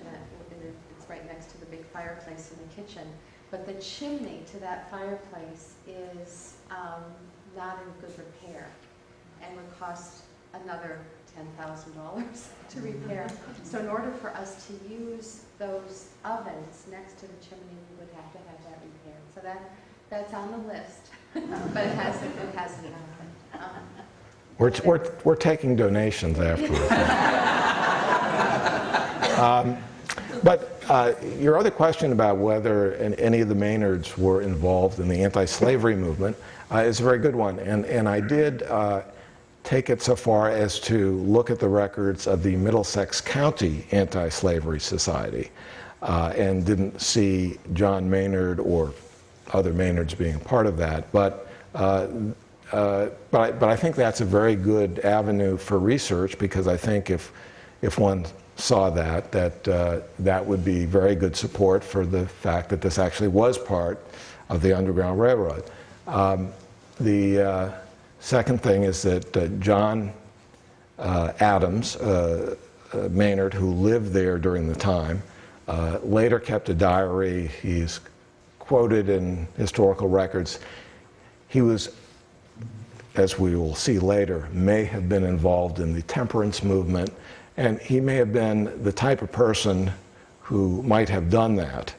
H: it's right next to the big fireplace in the kitchen, but the chimney to that fireplace is not in good repair and would cost another $10,000 to repair. So in order for us to use those ovens next to the chimney, we would have to have that repaired. So that's on the list, but it hasn't happened.
B: We're taking donations afterwards. But your other question about whether any of the Maynards were involved in the anti-slavery movement is a very good one, and I did take it so far as to look at the records of the Middlesex County Anti-Slavery Society, and didn't see John Maynard or other Maynards being part of that. But but I think that's a very good avenue for research, because I think if one saw that would be very good support for the fact that this actually was part of the Underground Railroad. The second thing is that John Adams, Maynard, who lived there during the time, later kept a diary. He's quoted in historical records. He was, as we will see later, may have been involved in the temperance movement, and he may have been the type of person who might have done that,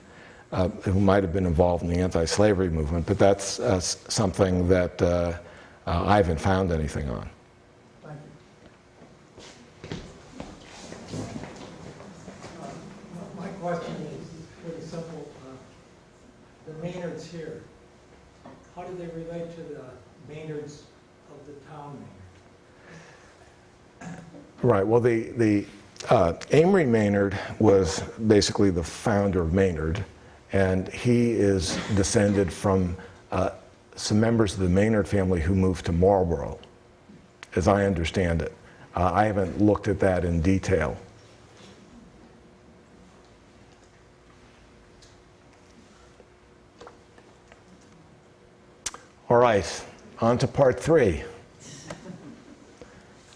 B: who might have been involved in the anti-slavery movement, but that's something that I haven't found anything on.
G: Thank you.
I: My question is pretty simple. The Maynards here, how do they relate to the Maynards of the town Maynard?
B: Right. Well, the Amory Maynard was basically the founder of Maynard, and he is descended from some members of the Maynard family who moved to Marlborough, as I understand it. I haven't looked at that in detail. All right, on to part 3.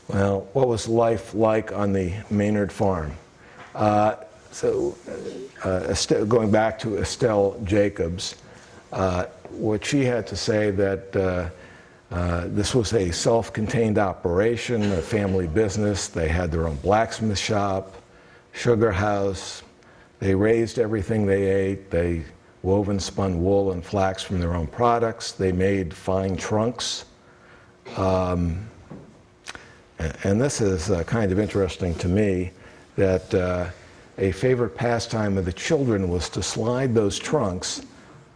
B: Well, what was life like on the Maynard farm? Going back to Estelle Jacobs, what she had to say that this was a self-contained operation, a family business. They had their own blacksmith shop, sugar house. They raised everything they ate. They wove and spun wool and flax from their own products. They made fine trunks. And this is kind of interesting to me, that a favorite pastime of the children was to slide those trunks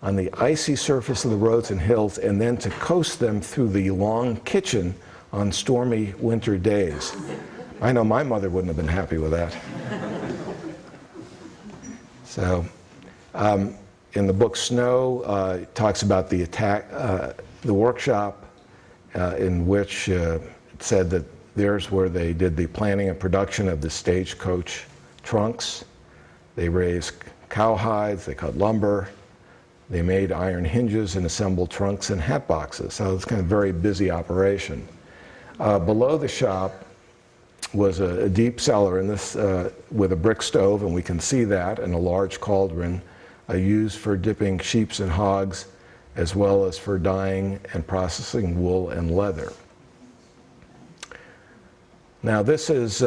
B: on the icy surface of the roads and hills, and then to coast them through the long kitchen on stormy winter days. I know my mother wouldn't have been happy with that. So, in the book Snow, it talks about the workshop in which it said that there's where they did the planning and production of the stagecoach trunks. They raised cowhides, they cut lumber, they made iron hinges and assembled trunks and hat boxes. So it's kind of a very busy operation. Below the shop was a deep cellar in this, with a brick stove, and we can see that, and a large cauldron used for dipping sheep and hogs, as well as for dyeing and processing wool and leather. Now this is,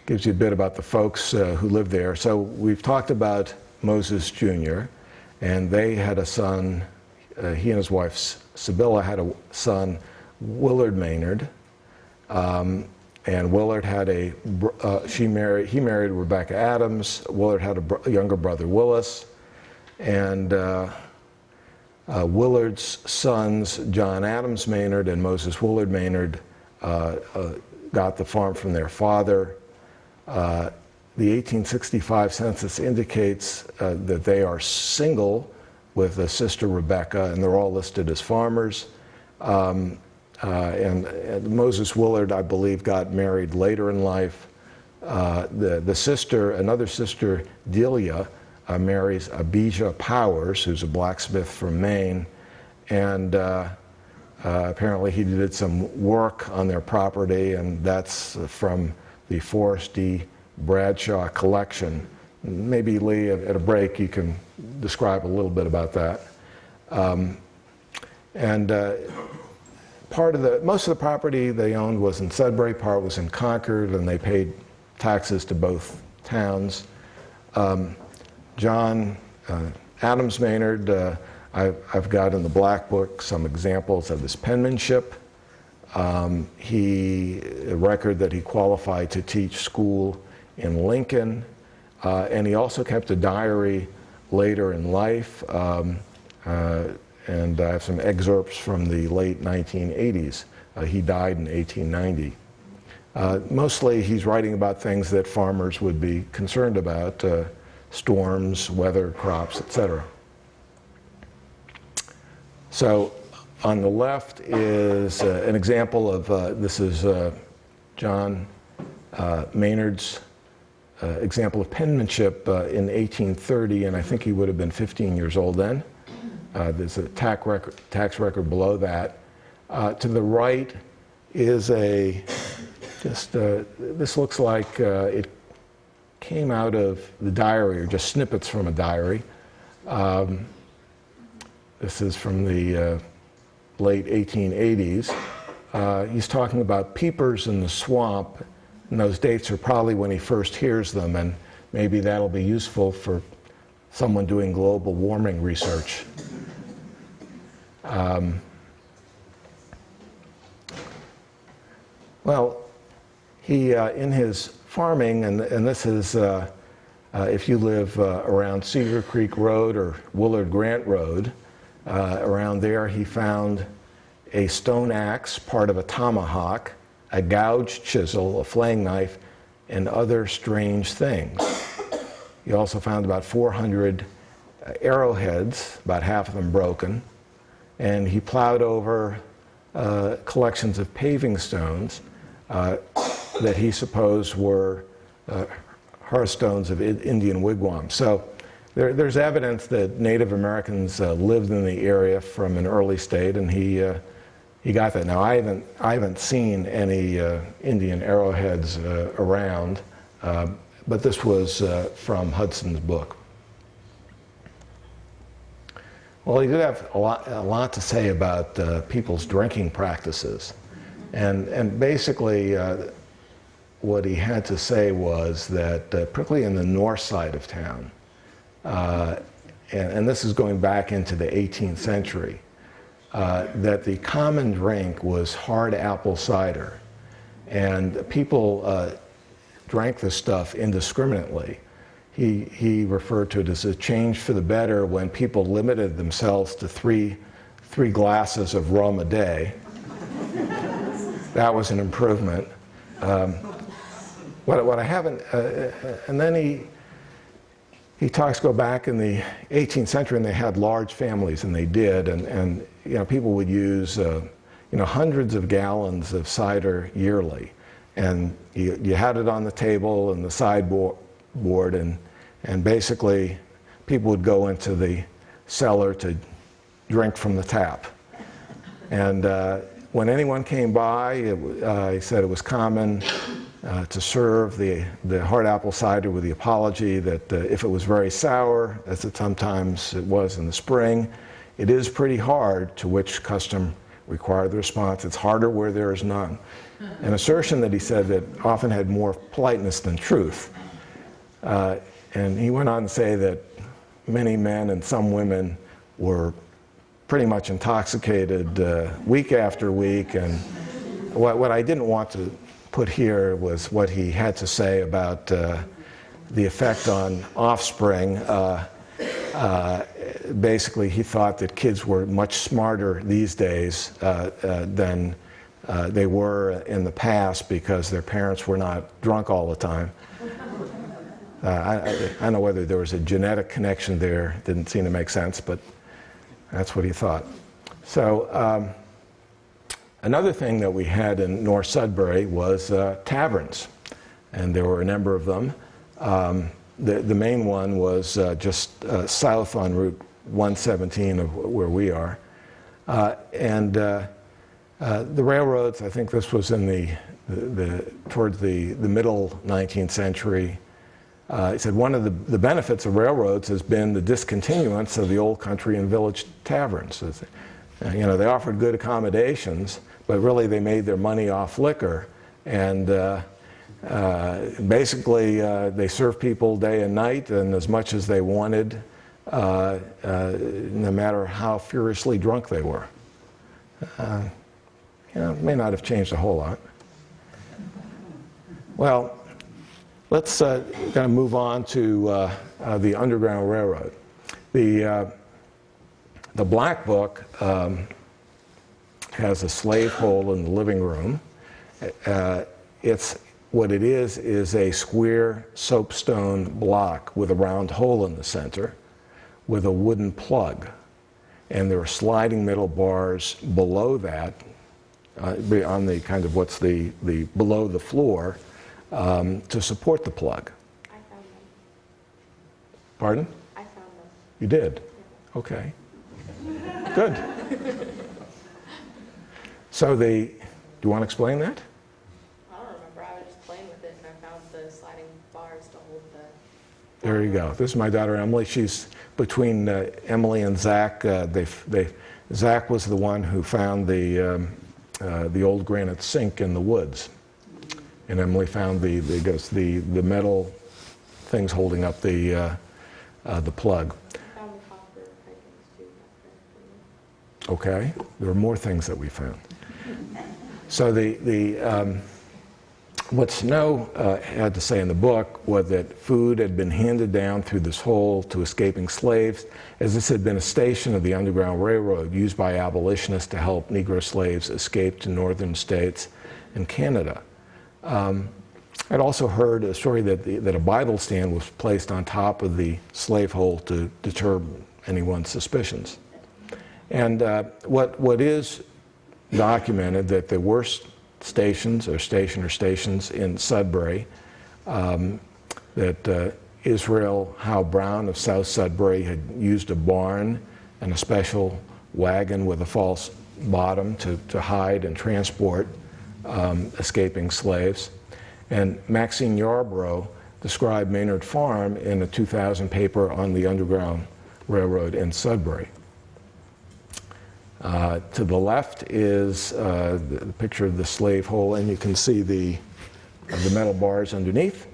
B: gives you a bit about the folks who lived there. So we've talked about Moses Jr., and they had a son, he and his wife Sibylla had a son, Willard Maynard, and Willard had he married Rebecca Adams. Willard had a younger brother, Willis, and Willard's sons, John Adams Maynard and Moses Willard Maynard, got the farm from their father. The 1865 census indicates that they are single with a sister, Rebecca, and they're all listed as farmers. And Moses Willard, I believe, got married later in life. The sister, another sister, Delia, marries Abijah Powers, who's a blacksmith from Maine, and apparently he did some work on their property, and that's from the Forrest D. Bradshaw collection. Maybe, Lee, at a break, you can describe a little bit about that. Most of the property they owned was in Sudbury, part was in Concord, and they paid taxes to both towns. John Adams Maynard, I've got in the Black Book some examples of his penmanship. A record that he qualified to teach school in Lincoln, and he also kept a diary later in life, and I have some excerpts from the late 1980s. He died in 1890. Mostly he's writing about things that farmers would be concerned about, storms, weather, crops, etc. So On the left is an example of, this is John Maynard's example of penmanship in 1830, and I think he would have been 15 years old then. There's a tax record below that. To the right is this looks like it came out of the diary, or just snippets from a diary. This is from the late 1880s. He's talking about peepers in the swamp, and those dates are probably when he first hears them, and maybe that'll be useful for someone doing global warming research. Well, he, in his farming, and this is, if you live around Cedar Creek Road or Willard Grant Road, around there he found a stone axe, part of a tomahawk, a gouged chisel, a flaying knife, and other strange things. He also found about 400 arrowheads, about half of them broken, and he plowed over collections of paving stones that he supposed were hearthstones of Indian wigwams. So there's evidence that Native Americans lived in the area from an early state, and he got that. Now I haven't seen any Indian arrowheads around, but this was from Hudson's book. Well, he did have a lot to say about people's drinking practices, and basically what he had to say was that, particularly in the north side of town, and this is going back into the 18th century, that the common drink was hard apple cider, and people drank this stuff indiscriminately. He referred to it as a change for the better when people limited themselves to three glasses of rum a day. That was an improvement. What I haven't, and then he talks go back in the 18th century, and they had large families, and they did, and you know, people would use hundreds of gallons of cider yearly, and you had it on the table and the sideboard, and basically people would go into the cellar to drink from the tap. And when anyone came by, he said it was common to serve the hard apple cider with the apology that if it was very sour, as it sometimes it was in the spring, it is pretty hard, to which custom required the response, it's harder where there is none. An assertion that he said that often had more politeness than truth. And he went on to say that many men and some women were pretty much intoxicated week after week, and what I didn't want to put here was what he had to say about the effect on offspring. Basically, he thought that kids were much smarter these days than they were in the past because their parents were not drunk all the time. I don't know whether there was a genetic connection there. Didn't seem to make sense, but that's what he thought. So another thing that we had in North Sudbury was taverns, and there were a number of them. The main one was just south on Route 117 of where we are. And the railroads, I think this was in towards the middle 19th century. He said one of the benefits of railroads has been the discontinuance of the old country and village taverns. They offered good accommodations, but really they made their money off liquor. And basically, they served people day and night and as much as they wanted, no matter how furiously drunk they were. It may not have changed a whole lot. Well, let's kind of move on to the Underground Railroad. The Black Book has a slave hole in the living room. What it is a square soapstone block with a round hole in the center with a wooden plug. and there are sliding metal bars below that, on the kind of what's the below the floor, to support the plug.
F: I found them.
B: Pardon?
F: I found them.
B: You did? Okay. Good. So do you want to explain that?
J: I don't remember. I was just playing with it and I found the sliding bars to hold the...
B: There you go. This is my daughter Emily. She's between Emily and Zach. Zach was the one who found the old granite sink in the woods, and Emily found the metal things holding up the plug.
F: I found the copper pipings too.
B: Okay, there were more things that we found. So what Snow had to say in the book was that food had been handed down through this hole to escaping slaves, as this had been a station of the Underground Railroad used by abolitionists to help Negro slaves escape to northern states and Canada. I'd also heard a story that a Bible stand was placed on top of the slave hole to deter anyone's suspicions. And what is documented that there were stations in Sudbury, that Israel Howe Brown of South Sudbury had used a barn and a special wagon with a false bottom to hide and transport escaping slaves. And Maxine Yarborough described Maynard Farm in a 2000 paper on the Underground Railroad in Sudbury. To the left is the picture of the slave hole, and you can see the metal bars underneath.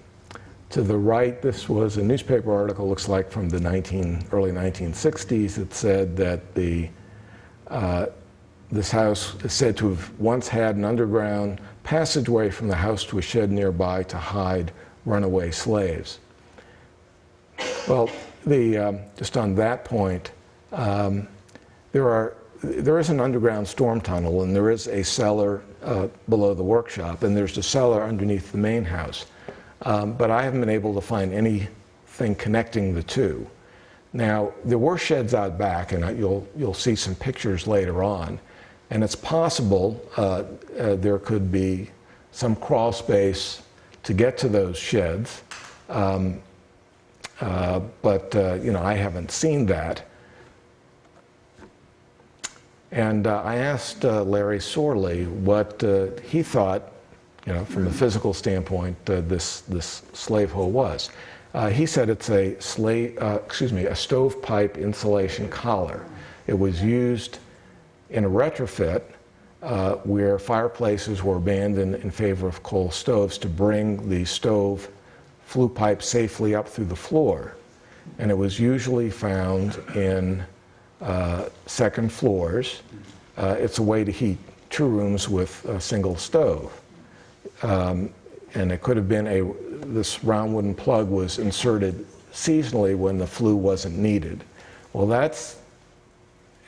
B: To the right, this was a newspaper article, looks like from the early 1960s. It said that this house is said to have once had an underground passageway from the house to a shed nearby to hide runaway slaves. Well, just on that point, there is an underground storm tunnel, and there is a cellar below the workshop, and there's a cellar underneath the main house. But I haven't been able to find anything connecting the two. Now, there were sheds out back, and you'll see some pictures later on, and it's possible there could be some crawl space to get to those sheds, but I haven't seen that. And I asked Larry Sorley what he thought, from a physical standpoint, this slave hole was. He said it's a stovepipe insulation collar. It was used in a retrofit where fireplaces were abandoned in favor of coal stoves to bring the stove flue pipe safely up through the floor. And it was usually found in second floors. It's a way to heat two rooms with a single stove. And it could have been this round wooden plug was inserted seasonally when the flue wasn't needed. Well,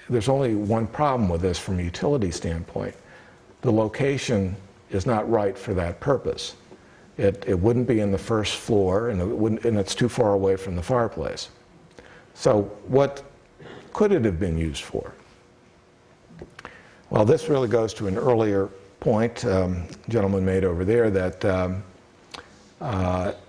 B: there's only one problem with this from a utility standpoint. The location is not right for that purpose. It wouldn't be in the first floor, and it's too far away from the fireplace. So what could it have been used for? Well, this really goes to an earlier point gentleman made over there, that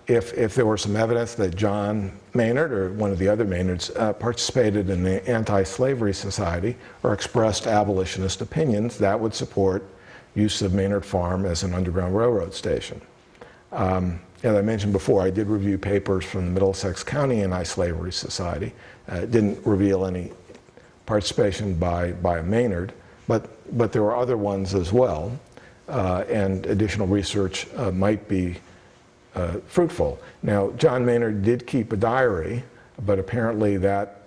B: if there were some evidence that John Maynard or one of the other Maynards participated in the Anti-Slavery Society or expressed abolitionist opinions, that would support use of Maynard Farm as an Underground Railroad station. As I mentioned before, I did review papers from the Middlesex County Anti-Slavery Society. It didn't reveal any participation by a Maynard, but there were other ones as well, and additional research might be fruitful. Now, John Maynard did keep a diary, but apparently that,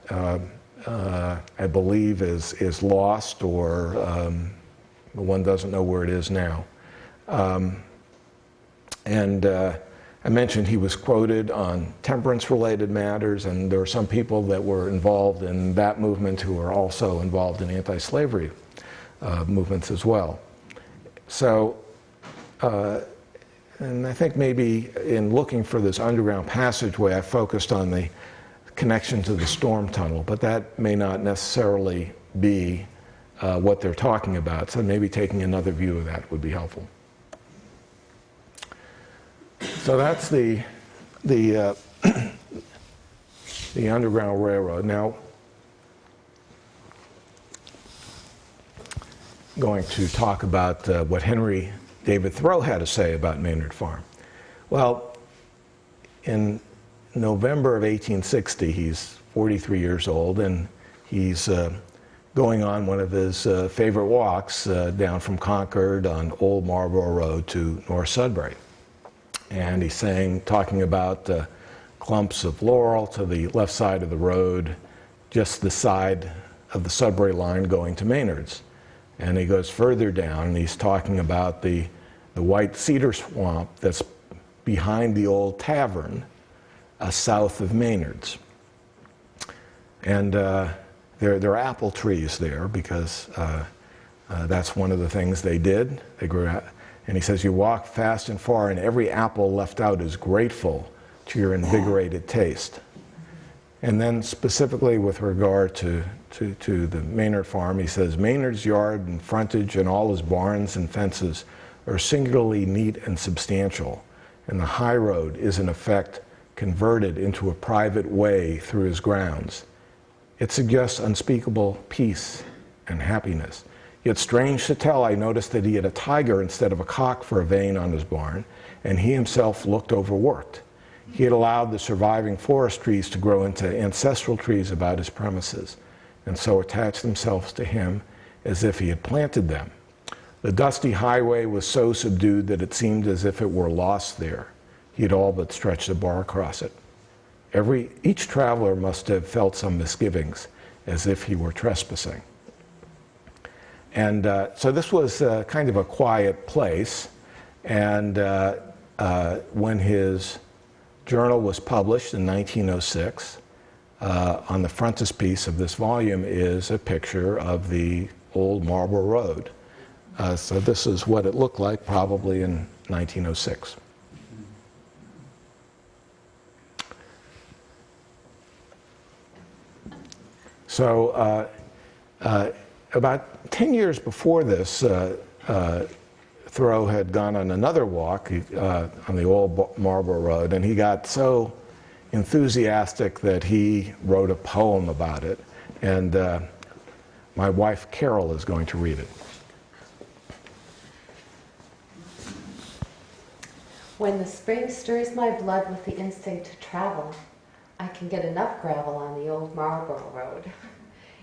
B: I believe, is lost, or one doesn't know where it is now. I mentioned he was quoted on temperance-related matters, and there were some people that were involved in that movement who are also involved in anti-slavery movements as well. So, and I think maybe in looking for this underground passageway, I focused on the connection to the storm tunnel, but that may not necessarily be what they're talking about. So maybe taking another view of that would be helpful. So that's the Underground Railroad. Now, going to talk about what Henry David Thoreau had to say about Maynard Farm. Well, in November of 1860, he's 43 years old, and he's going on one of his favorite walks down from Concord on Old Marlborough Road to North Sudbury. And he's talking about clumps of laurel to the left side of the road, just the side of the Sudbury line going to Maynard's. And he goes further down, and he's talking about the white cedar swamp that's behind the old tavern south of Maynard's. And there are apple trees there because that's one of the things they did. They grew, and he says, you walk fast and far, and every apple left out is grateful to your invigorated taste. And then specifically with regard to the Maynard farm, he says, Maynard's yard and frontage and all his barns and fences are singularly neat and substantial, and the high road is in effect converted into a private way through his grounds. It suggests unspeakable peace and happiness. Yet strange to tell, I noticed that he had a tiger instead of a cock for a vane on his barn, and he himself looked overworked. He had allowed the surviving forest trees to grow into ancestral trees about his premises, and so attached themselves to him as if he had planted them. The dusty highway was so subdued that it seemed as if it were lost there. He had all but stretched a bar across it. Each traveler must have felt some misgivings, as if he were trespassing. And so this was kind of a quiet place, and when his journal was published in 1906, on the frontispiece of this volume is a picture of the old Marlborough Road. So this is what it looked like probably in 1906. So about 10 years before this, Thoreau had gone on another walk on the old Marlborough Road, and he got so enthusiastic that he wrote a poem about it, and my wife Carol is going to read it.
H: When the spring stirs my blood with the instinct to travel, I can get enough gravel on the old Marlborough Road.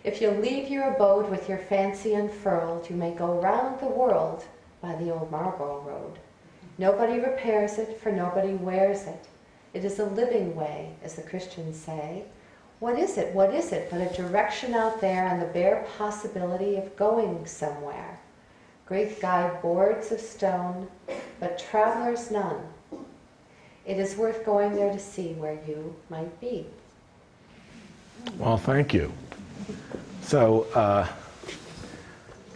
H: If you'll leave your abode with your fancy unfurled, you may go round the world by the old Marlborough Road. Nobody repairs it, for nobody wears it. It is a living way, as the Christians say. What is it? What is it but a direction out there and the bare possibility of going somewhere? Great guide boards of stone, but travelers none. It is worth going there to see where you might be.
B: Well, thank you. So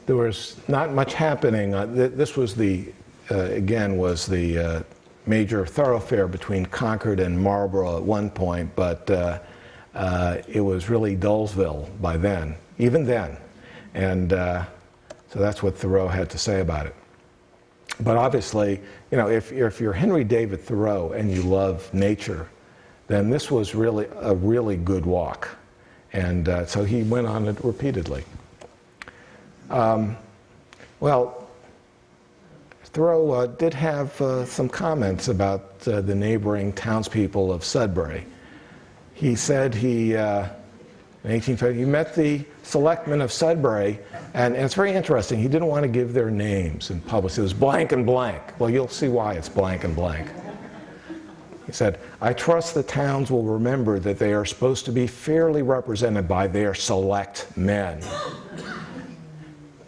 B: there was not much happening. This was again, was the major thoroughfare between Concord and Marlborough at one point, but it was really Dullsville by then, even then. And so that's what Thoreau had to say about it. But obviously, if you're Henry David Thoreau and you love nature, then this was really a really good walk. And so he went on it repeatedly. Well, Thoreau did have some comments about the neighboring townspeople of Sudbury. He said in 1850, he met the selectmen of Sudbury, and it's very interesting. He didn't want to give their names in public. It was blank and blank. Well, you'll see why it's blank and blank. He said, I trust the towns will remember that they are supposed to be fairly represented by their select men.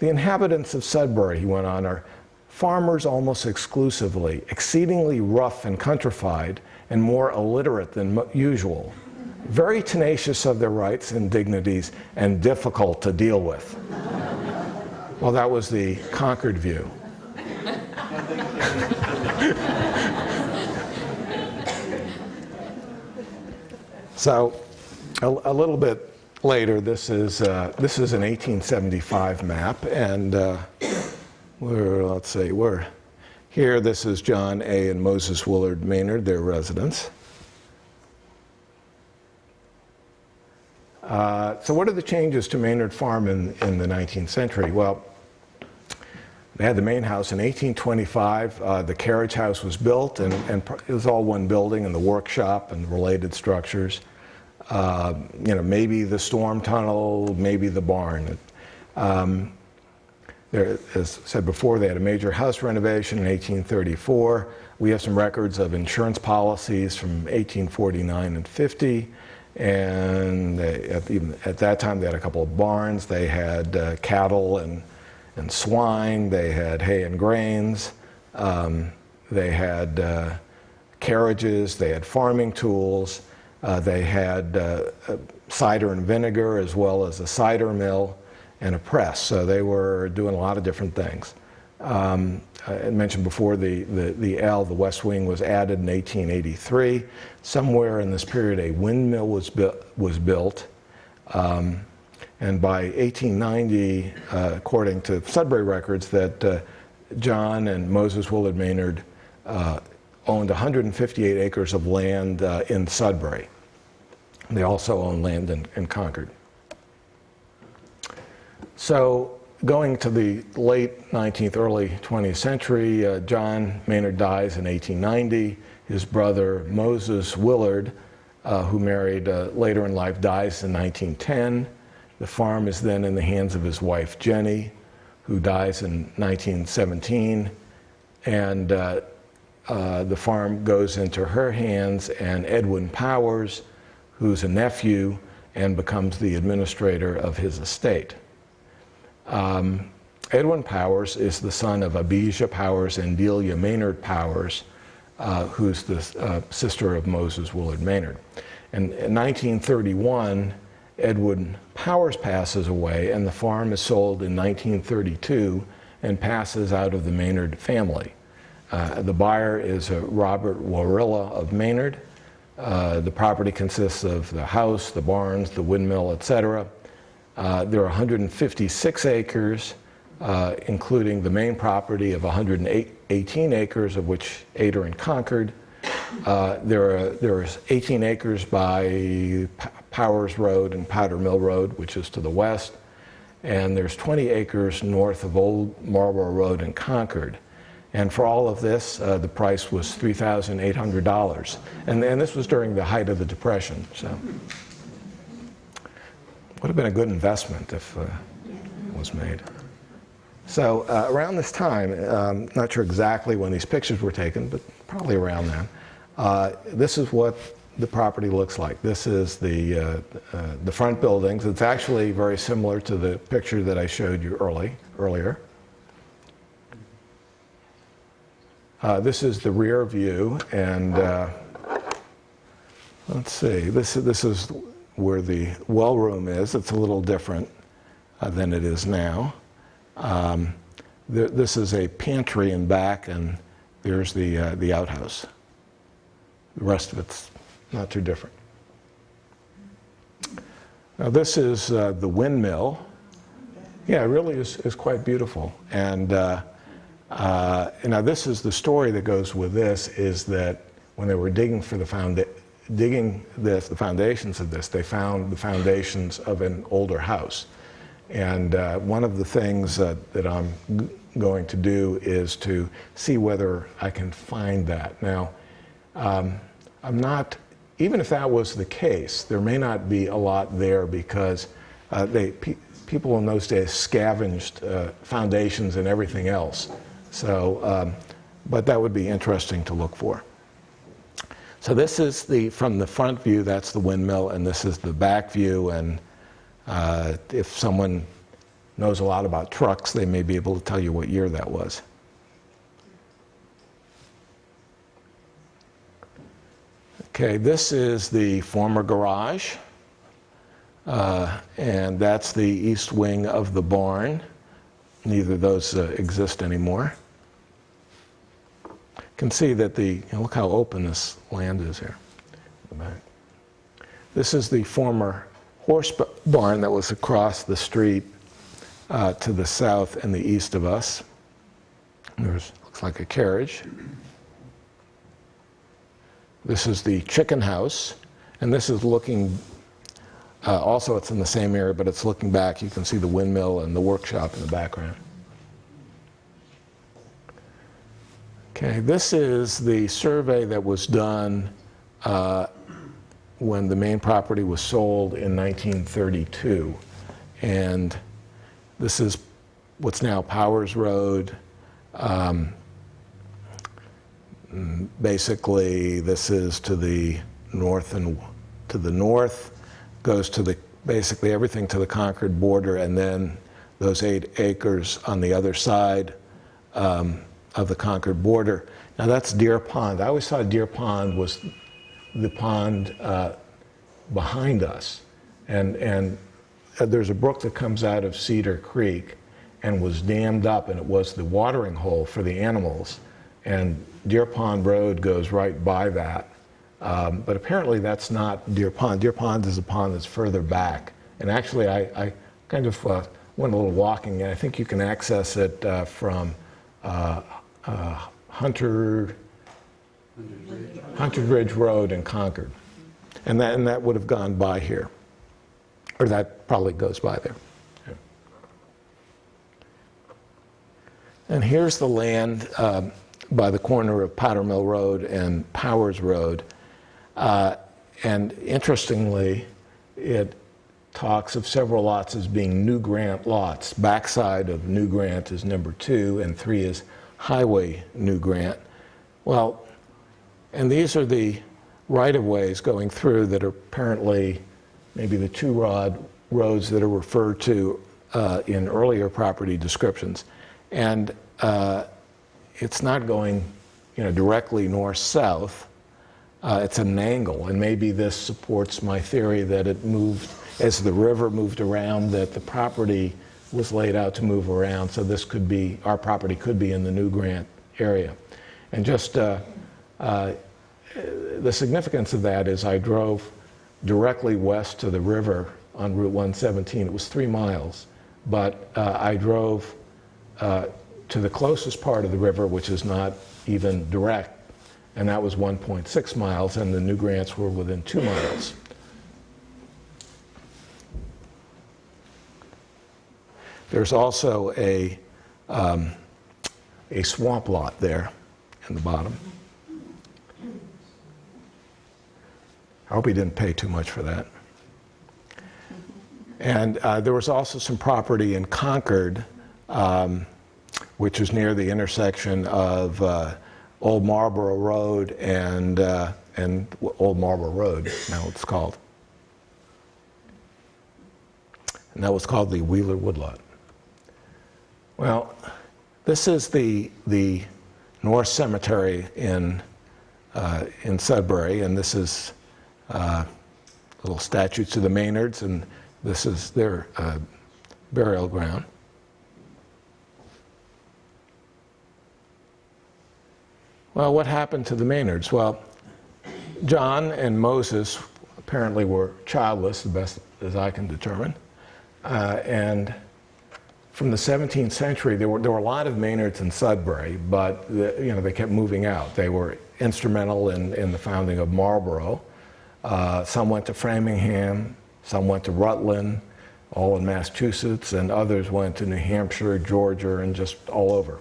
B: The inhabitants of Sudbury, he went on, are farmers almost exclusively, exceedingly rough and countrified, and more illiterate than usual, very tenacious of their rights and dignities, and difficult to deal with. Well, that was the Concord view. So A little bit later, this is an 1875 map, and we're here. This is John A. and Moses Willard Maynard, their residence. So what are the changes to Maynard Farm in the 19th century? Well, they had the main house in 1825. The carriage house was built, and it was all one building, and the workshop and related structures. Maybe the storm tunnel, maybe the barn. As said before, they had a major house renovation in 1834. We have some records of insurance policies from 1849 and 50. And even at that time, they had a couple of barns. They had cattle and swine. They had hay and grains. They had carriages. They had farming tools. They had cider and vinegar, as well as a cider mill and a press. So they were doing a lot of different things. I mentioned before the West Wing was added in 1883. Somewhere in this period, a windmill was built. And by 1890, according to Sudbury records, that John and Moses Willard Maynard owned 158 acres of land in Sudbury. They also owned land in Concord. So going to the late 19th, early 20th century, John Maynard dies in 1890. His brother Moses Willard, who married later in life, dies in 1910. The farm is then in the hands of his wife Jenny, who dies in 1917. And the farm goes into her hands, and Edwin Powers, who's a nephew, and becomes the administrator of his estate. Edwin Powers is the son of Abijah Powers and Delia Maynard Powers, who's the sister of Moses Willard Maynard. And in 1931, Edwin Powers passes away, and the farm is sold in 1932 and passes out of the Maynard family. The buyer is Robert Warilla of Maynard. The property consists of the house, the barns, the windmill, etc. There are 156 acres, including the main property of 118 acres, of which 8 are in Concord. There are 18 acres by Powers Road and Powder Mill Road, which is to the west. And there's 20 acres north of Old Marlborough Road in Concord. And for all of this, the price was $3,800. And this was during the height of the Depression. So would have been a good investment if it was made. So around this time, not sure exactly when these pictures were taken, but probably around then, this is what the property looks like. This is the front buildings. It's actually very similar to the picture that I showed you earlier. This is the rear view, and let's see, this is where the well room is. It's a little different than it is now. This is a pantry in back, and there's the outhouse. The rest of it's not too different. Now this is the windmill. Yeah, it really is quite beautiful. And now this is the story that goes with this, is that when they were digging for the foundations of this, they found the foundations of an older house. And one of the things that I'm going to do is to see whether I can find that. Now, I'm not, even if that was the case, there may not be a lot there, because people in those days scavenged foundations and everything else. So, but that would be interesting to look for. So this is from the front view, that's the windmill, and this is the back view. And if someone knows a lot about trucks, they may be able to tell you what year that was. Okay, this is the former garage, and that's the east wing of the barn. Neither of those exist anymore. You can see that look how open this land is here. This is the former horse barn that was across the street to the south and the east of us. Looks like a carriage. This is the chicken house, and this is looking, also it's in the same area, but it's looking back. You can see the windmill and the workshop in the background. Okay, this is the survey that was done when the main property was sold in 1932. And this is what's now Powers Road. Basically, this is to the north and to the north, goes to basically everything to the Concord border, and then those 8 acres on the other side of the Concord border. Now that's Deer Pond. I always thought Deer Pond was the pond behind us. And there's a brook that comes out of Cedar Creek and was dammed up, and it was the watering hole for the animals. And Deer Pond Road goes right by that. But apparently that's not Deer Pond. Deer Pond is a pond that's further back. And actually I kind of went a little walking, and I think you can access it from Hunter Ridge Road in Concord. And that would have gone by here. Or that probably goes by there. Yeah. And here's the land by the corner of Powder Mill Road and Powers Road. And interestingly, it talks of several lots as being New Grant lots. Backside of New Grant is number 2, and 3 is Highway New Grant. Well, and these are the right-of-ways going through that are apparently maybe the 2 roads that are referred to in earlier property descriptions. And it's not going, directly north-south. It's an angle, and maybe this supports my theory that it moved, as the river moved around, that the property was laid out to move around, so this could be, our property could be in the New Grant area. And just the significance of that is I drove directly west to the river on Route 117. It was 3 miles, but I drove to the closest part of the river, which is not even direct, and that was 1.6 miles, and the New Grants were within 2 miles. There's also a swamp lot there in the bottom. I hope he didn't pay too much for that. And there was also some property in Concord, which is near the intersection of Old Marlborough Road and Old Marlborough Road, now it's called. And that was called the Wheeler Woodlot. Well, this is the North Cemetery in Sudbury, and this is little statues to the Maynards, and this is their burial ground. Well, what happened to the Maynards? Well, John and Moses apparently were childless, the best as I can determine, and from the 17th century, there were a lot of Maynards in Sudbury, but they kept moving out. They were instrumental in the founding of Marlborough. Some went to Framingham, some went to Rutland, all in Massachusetts, and others went to New Hampshire, Georgia, and just all over.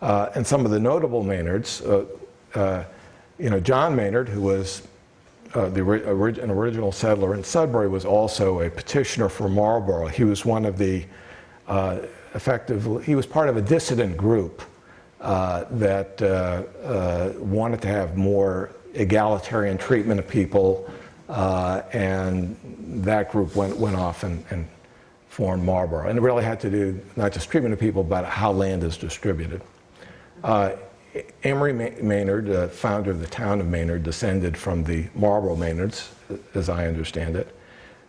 B: And some of the notable Maynards, John Maynard, who was an original settler in Sudbury, was also a petitioner for Marlborough. He was one of the he was part of a dissident group that wanted to have more egalitarian treatment of people, and that group went off and formed Marlborough. And it really had to do not just treatment of people, but how land is distributed. Amory Maynard, founder of the town of Maynard, descended from the Marlborough Maynards, as I understand it.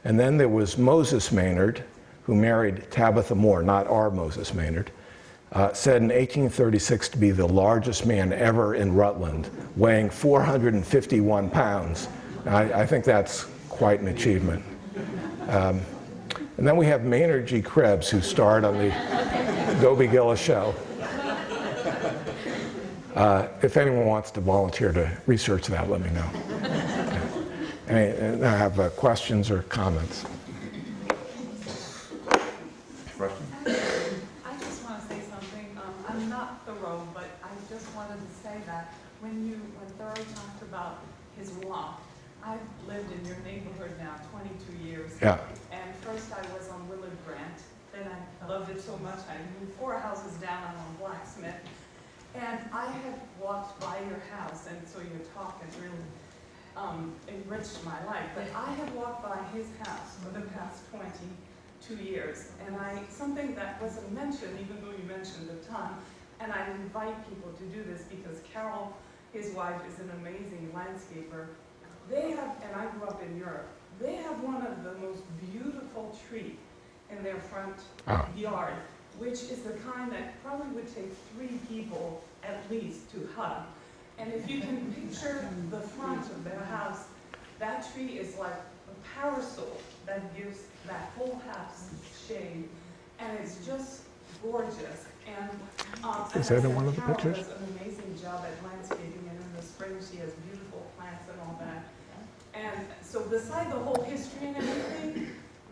B: And then there was Moses Maynard, who married Tabitha Moore, not our Moses Maynard, said in 1836 to be the largest man ever in Rutland, weighing 451 pounds. I think that's quite an achievement. And then we have Maynard G. Krebs, who starred on the Dobie Gillis show. If anyone wants to volunteer to research that, let me know. And I have questions or comments.
C: Question?
K: I just want to say something. I'm not Thoreau, but I just wanted to say that when Thoreau talked about his walk, I've lived in your neighborhood now 22 years.
B: Yeah.
K: And first I was on Willard Grant. Then I loved it so much I moved 4 houses down. I'm on Blacksmith. And I had walked by your house, and so your talk has really enriched my life. But I have walked by his house for the past 22 years. And something that wasn't mentioned, even though you mentioned the ton, and I invite people to do this because Carol, his wife, is an amazing landscaper. They have, and I grew up in Europe, they have one of the most beautiful trees in their front yard, which is the kind that probably would take 3 people at least to hug. And if you can picture the front of their house, that tree is like a parasol that gives that whole house shade, and it's just gorgeous. And
B: is that in one of the
K: Carol
B: pictures?
K: does an amazing job at landscaping, and in the spring she has beautiful plants and all that. And so beside the whole history and everything,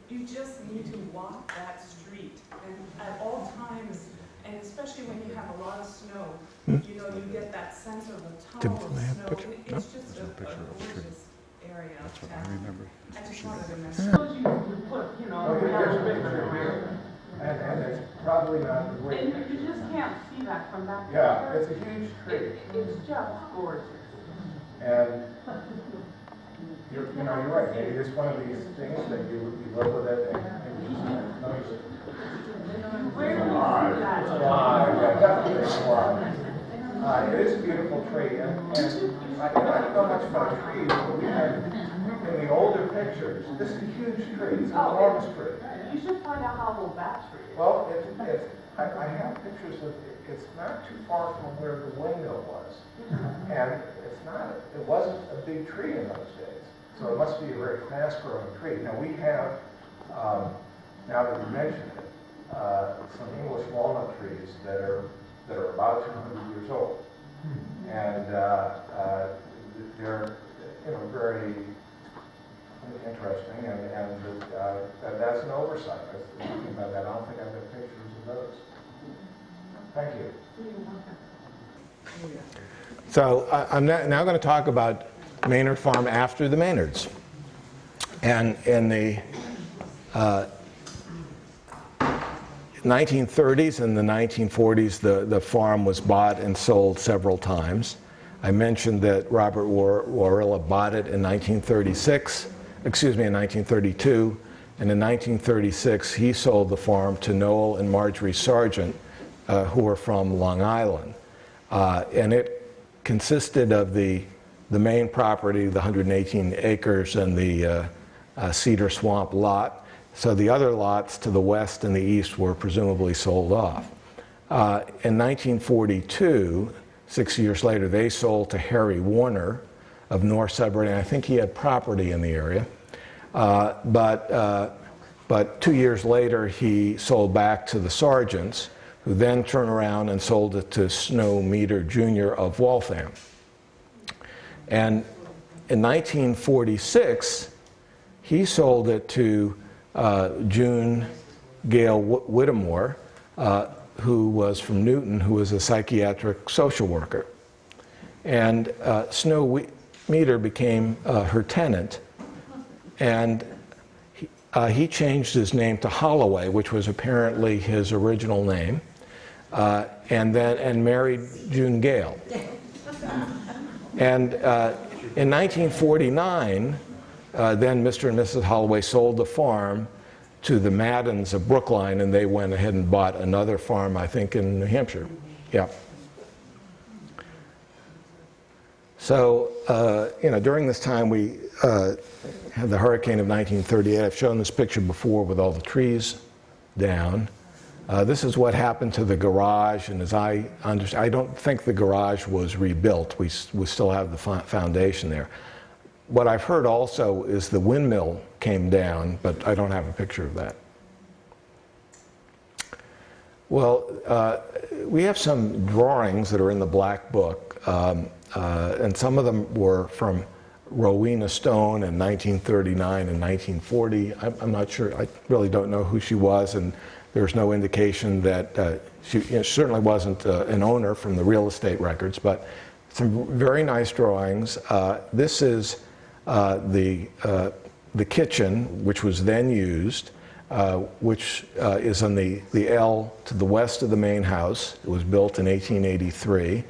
K: you just need to walk that street, and at all times, and especially when you have a lot of snow, you know, you get that sense of a tunnel of snow. It's just a gorgeous area of town. I just wanted to mention.
B: And it's probably not the way.
K: And you just can't see that from that picture.
B: Yeah, it's a huge tree.
K: It's just gorgeous.
B: And you're right. Maybe it's one of these things that you live with it and you just notice it.
K: Where do you see that?
B: Yeah, definitely it is a beautiful tree, and I don't know much about trees, but we have in the older pictures. This is a huge tree. It's an enormous tree.
K: You should find out how old that tree is.
B: Well, I have pictures of it. It's not too far from where the windmill was, and it wasn't a big tree in those days. So it must be a very fast-growing tree. Now we have, now that you mention it, some English walnut trees that are about 200 years old, and they're very interesting, and that's an oversight. I was thinking about that. I don't think I've got pictures of those. Thank you. So I'm now going to talk about Maynard Farm after the Maynards. And in the 1930s and the 1940s, the farm was bought and sold several times. I mentioned that Robert Warilla bought it in 1932, and in 1936 he sold the farm to Noel and Marjorie Sargent, who were from Long Island. And it consisted of the main property, the 118 acres, and the Cedar Swamp lot. So the other lots to the west and the east were presumably sold off. In 1942, 6 years later, they sold to Harry Warner of North Sudbury, and I think he had property in the area. But 2 years later, he sold back to the Sargents, who then turned around and sold it to Snow Meter Jr. of Waltham. And in 1946, he sold it to June Gale Whittemore, who was from Newton, who was a psychiatric social worker. And Snow Meter became her tenant, and he changed his name to Holloway, which was apparently his original name, and married June Gale. And in 1949, then Mr. and Mrs. Holloway sold the farm to the Maddens of Brookline, and they went ahead and bought another farm, I think, in New Hampshire. Yeah. So, during this time, we had the hurricane of 1938. I've shown this picture before with all the trees down. This is what happened to the garage, and as I understand, I don't think the garage was rebuilt. We still have the foundation there. what I've heard also is the windmill came down, but I don't have a picture of that. Well, we have some drawings that are in the Black Book, and some of them were from Rowena Stone in 1939 and 1940. I'm not sure, I really don't know who she was, and there's no indication that she certainly wasn't an owner from the real estate records, but some very nice drawings. This is the kitchen, which was then used, which is on the L to the west of the main house. It was built in 1883.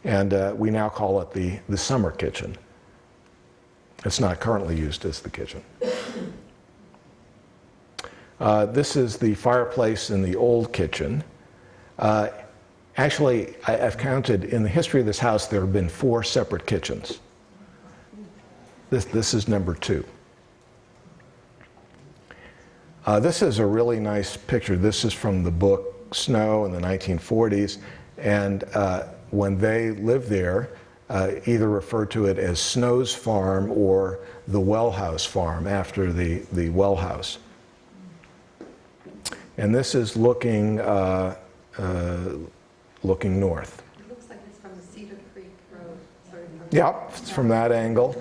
B: And we now call it the summer kitchen. It's not currently used as the kitchen. This is the fireplace in the old kitchen. Actually, I've counted, in the history of this house, there have been 4 separate kitchens. This is number 2. This is a really nice picture. This is from the book Snow in the 1940s. And when they lived there, either referred to it as Snow's Farm or the Well House Farm, after the well house. And this is looking looking north.
H: It looks like it's from the Cedar Creek Road, sort of.
B: Yep, it's from that angle.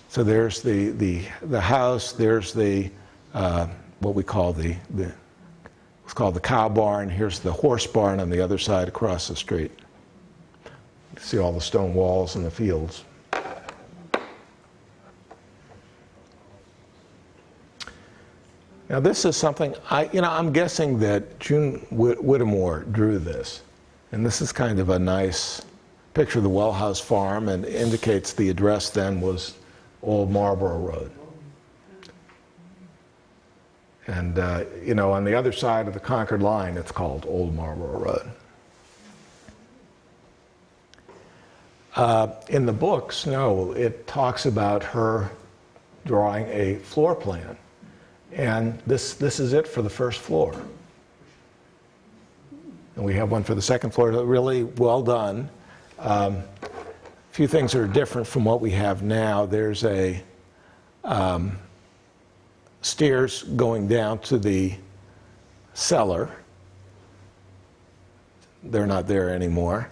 B: So there's the house. There's the what we call it's called the cow barn. Here's the horse barn on the other side across the street. You see all the stone walls and the fields. Now this is something, I'm guessing that June Whittemore drew this. And this is kind of a nice picture of the Well House Farm, and indicates the address then was Old Marlborough Road. And, on the other side of the Concord line, it's called Old Marlborough Road. In the book, Snow, it talks about her drawing a floor plan. And this is it for the first floor. And we have one for the second floor. Really well done. A few things that are different from what we have now. There's a stairs going down to the cellar. They're not there anymore.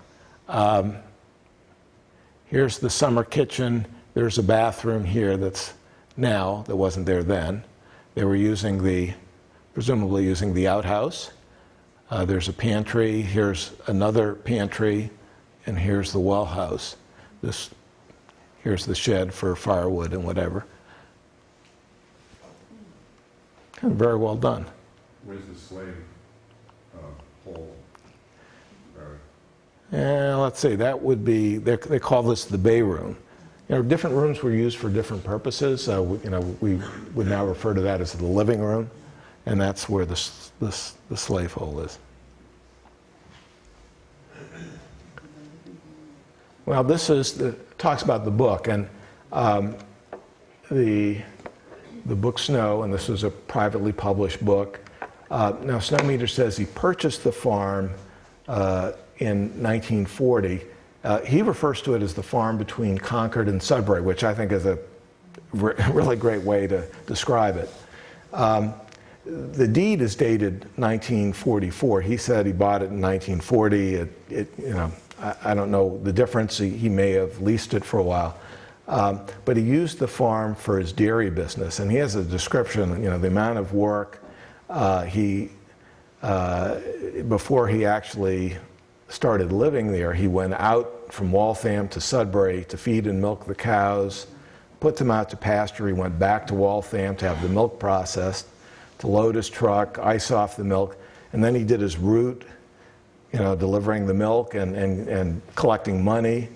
B: Here's the summer kitchen. There's a bathroom here that's now, that wasn't there then. They were presumably using the outhouse. There's a pantry. Here's another pantry. And here's the well house. Here's the shed for firewood and whatever. And very well done.
C: Where's the slave hole?
B: Let's see, that would be, they call this the bay room. Different rooms were used for different purposes. We would now refer to that as the living room, and that's where the slave hole is. Well, this talks about the book, and the book Snow, and this is a privately published book. Now, Snowmeter says he purchased the farm in 1940. He refers to it as the farm between Concord and Sudbury, which I think is a really great way to describe it. The deed is dated 1944. He said he bought it in 1940. I don't know the difference. He may have leased it for a while. But he used the farm for his dairy business, and he has a description, the amount of work. Before he actually started living there, he went out from Waltham to Sudbury to feed and milk the cows, put them out to pasture. He went back to Waltham to have the milk processed, to load his truck, ice off the milk, and then he did his route, delivering the milk and collecting money.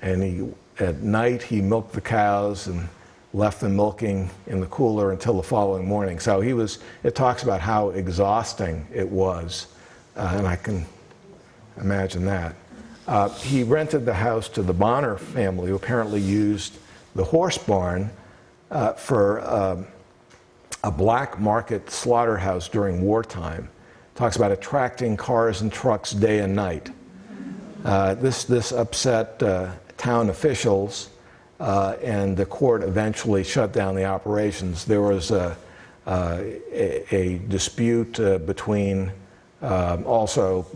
B: And at night he milked the cows and left them milking in the cooler until the following morning. So it talks about how exhausting it was, and I can imagine that. He rented the house to the Bonner family, who apparently used the horse barn for a black market slaughterhouse during wartime. Talks about attracting cars and trucks day and night. This upset town officials, and the court eventually shut down the operations. There was a dispute between also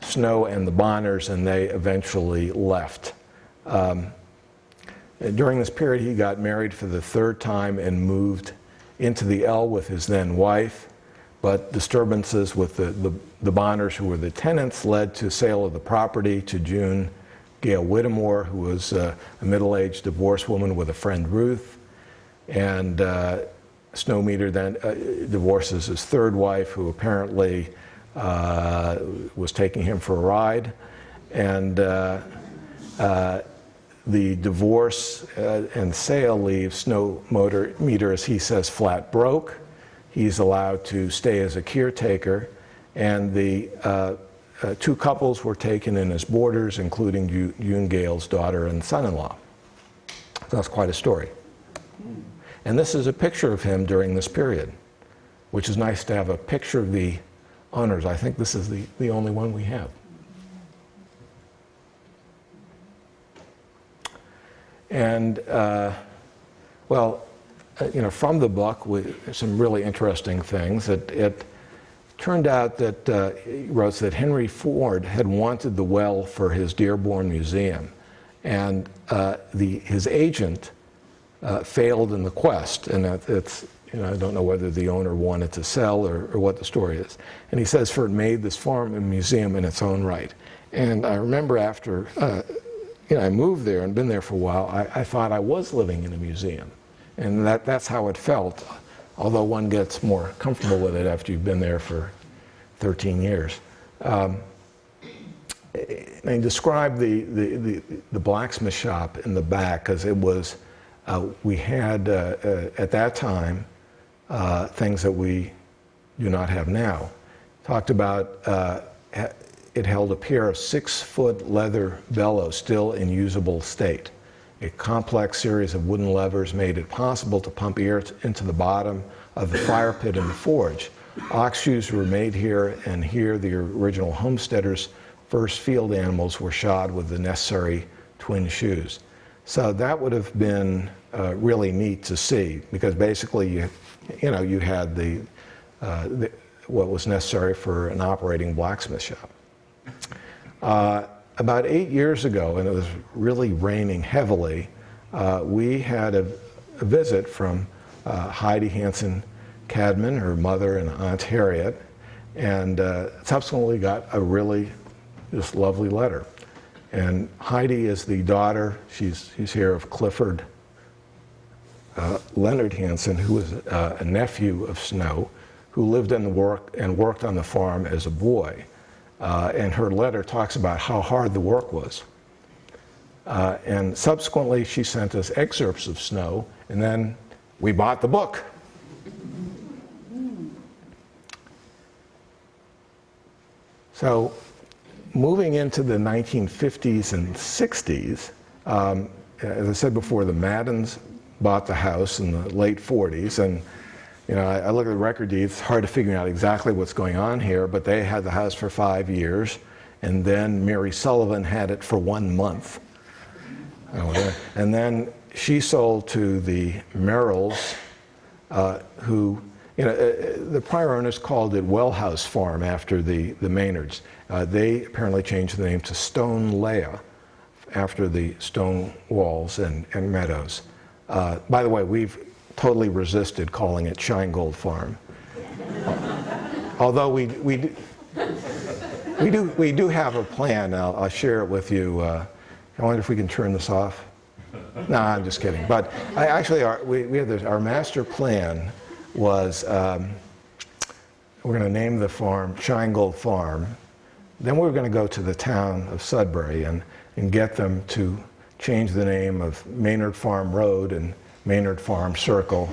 B: Snow and the Bonners, and they eventually left. During this period, he got married for the third time and moved into the L with his then wife, but disturbances with the Bonners, who were the tenants, led to sale of the property to June Gail Whittemore, who was a middle-aged divorced woman with a friend, Ruth, and Snowmeter then divorces his third wife, who apparently was taking him for a ride, and the divorce and sale leaves Snowmeter, as he says, flat broke. He's allowed to stay as a caretaker, and the two couples were taken in as boarders, including June Gale's daughter and son-in-law. So that's quite a story. And this is a picture of him during this period, which is nice to have a picture of the owners. I think this is the only one we have. And, from the book, some really interesting things. It turned out that, he wrote that Henry Ford had wanted the well for his Dearborn Museum, and his agent failed in the quest, and it's, I don't know whether the owner wanted to sell or what the story is. And he says, for it made this farm a museum in its own right. And I remember after I moved there and been there for a while, I thought I was living in a museum. And that's how it felt, although one gets more comfortable with it after you've been there for 13 years. I described the blacksmith shop in the back because it was, we had at that time things that we do not have now. Talked about it held a pair of 6-foot leather bellows still in usable state. A complex series of wooden levers made it possible to pump air into the bottom of the fire pit in the forge. Ox shoes were made here, and here the original homesteaders' first field animals were shod with the necessary twin shoes. So that would have been really neat to see, because basically you had what was necessary for an operating blacksmith shop. About 8 years ago, and it was really raining heavily, we had a visit from Heidi Hansen Cadman, her mother and Aunt Harriet, and subsequently got a really just lovely letter. And Heidi is the daughter, she's here, of Clifford Leonard Hansen, who was a nephew of Snow, who lived and worked on the farm as a boy. And her letter talks about how hard the work was. And subsequently, she sent us excerpts of Snow, and then we bought the book. So, moving into the 1950s and 60s, as I said before, the Maddens bought the house in the late 40s, and I look at the record deeds, it's hard to figure out exactly what's going on here, but they had the house for 5 years, and then Mary Sullivan had it for 1 month. And then she sold to the Merrills, who, the prior owners called it Wellhouse Farm after the Maynards. They apparently changed the name to Stone Leah after the stone walls and meadows. By the way, we've totally resisted calling it Shine Gold Farm. Although we do have a plan. I'll share it with you. I wonder if we can turn this off. No, I'm just kidding. But we have our master plan was we're going to name the farm Shine Gold Farm. Then we're going to go to the town of Sudbury and get them to change the name of Maynard Farm Road and Maynard Farm Circle.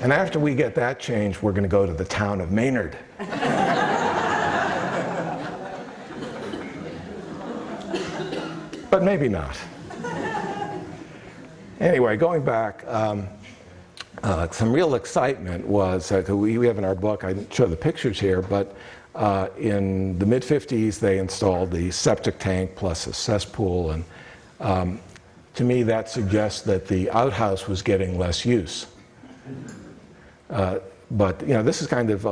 B: And after we get that changed, we're going to go to the town of Maynard. But maybe not. Anyway, going back, some real excitement was, we have in our book, I didn't show the pictures here, but In the mid-50s, they installed the septic tank plus a cesspool, and to me that suggests that the outhouse was getting less use. But this is kind of,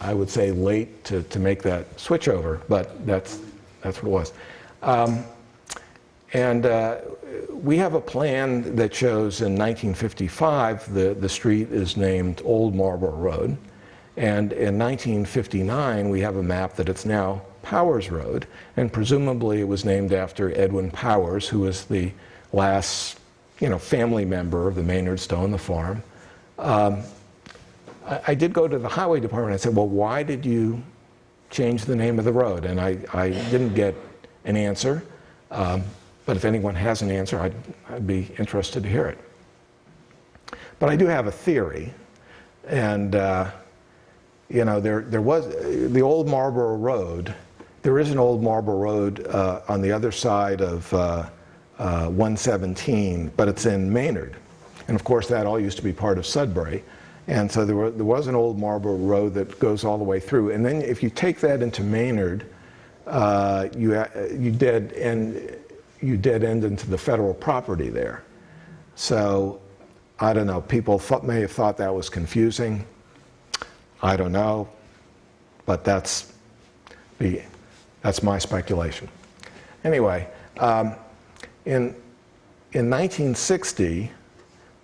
B: I would say, late to make that switchover, but that's what it was. We have a plan that shows in 1955 the street is named Old Marlborough Road, and in 1959 we have a map that it's now Powers Road, and presumably it was named after Edwin Powers, who was the last family member of the Maynards to own the farm. I did go to the highway department and I said, well, why did you change the name of the road? And I didn't get an answer. But if anyone has an answer, I'd be interested to hear it. But I do have a theory. And, there was the Old Marlborough Road. There is an Old Marlborough Road on the other side of 117, but it's in Maynard. And of course, that all used to be part of Sudbury. And so there was an Old Marlborough Road that goes all the way through. And then if you take that into Maynard, you dead end into the federal property there. So I don't know. People may have thought that was confusing. I don't know, but that's my speculation. Anyway, in 1960.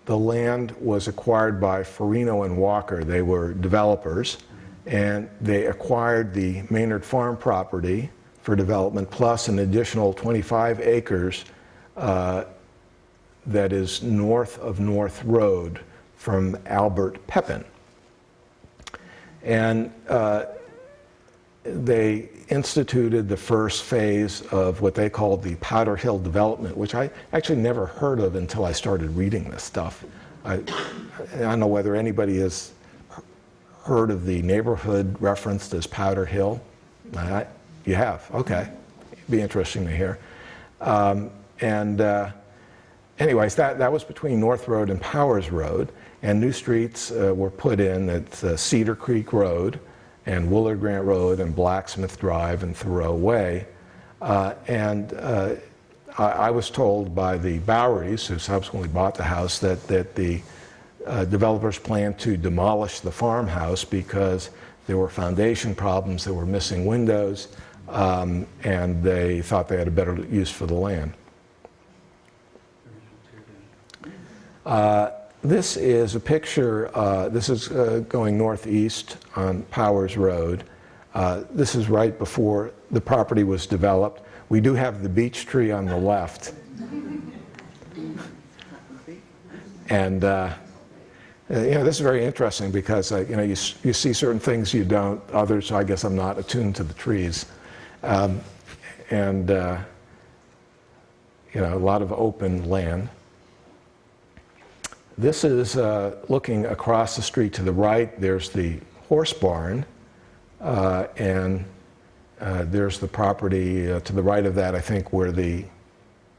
B: The land was acquired by Farino and Walker. They were developers, and they acquired the Maynard farm property for development, plus an additional 25 acres that is north of North Road from Albert Pepin. And they instituted the first phase of what they called the Powder Hill development, which I actually never heard of until I started reading this stuff. I don't know whether anybody has heard of the neighborhood referenced as Powder Hill. You have, okay. It'd be interesting to hear. Anyways, that was between North Road and Powers Road, and new streets were put in at Cedar Creek Road, and Willard Grant Road, and Blacksmith Drive, and Thoreau Way. I was told by the Bowerys, who subsequently bought the house, that the developers planned to demolish the farmhouse because there were foundation problems, there were missing windows, and they thought they had a better use for the land. This is a picture, this is going northeast on Powers Road. This is right before the property was developed. We do have the beech tree on the left. And this is very interesting because you see certain things you don't, others I guess I'm not attuned to the trees. A lot of open land. This is looking across the street to the right. There's the horse barn, and there's the property to the right of that, I think, where the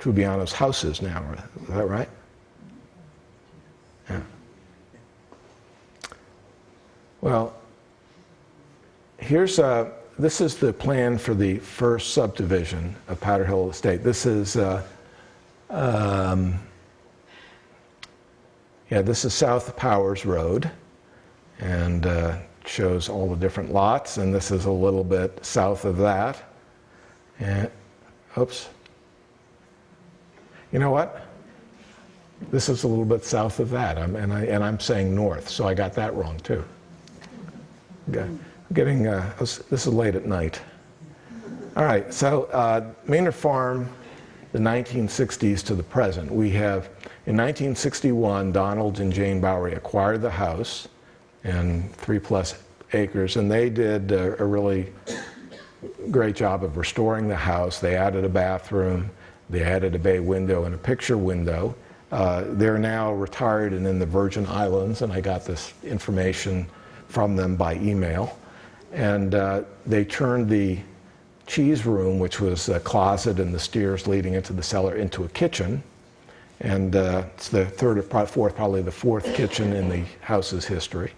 B: Trubiano's house is now. Is that right? Yeah. Well, this is the plan for the first subdivision of Powder Hill Estate. This is this is South Powers Road, and shows all the different lots, and this is a little bit south of that. And, oops. You know what? This is a little bit south of that, and I'm saying north, so I got that wrong too. Okay. This is late at night. All right, so Maynard Farm, the 1960s to the present. We have, in 1961, Donald and Jane Bowery acquired the house and 3+ acres, and they did a really great job of restoring the house. They added a bathroom, they added a bay window and a picture window. They're now retired and in the Virgin Islands, and I got this information from them by email. And they turned the cheese room, which was a closet and the stairs leading into the cellar, into a kitchen. And it's the probably the fourth kitchen in the house's history.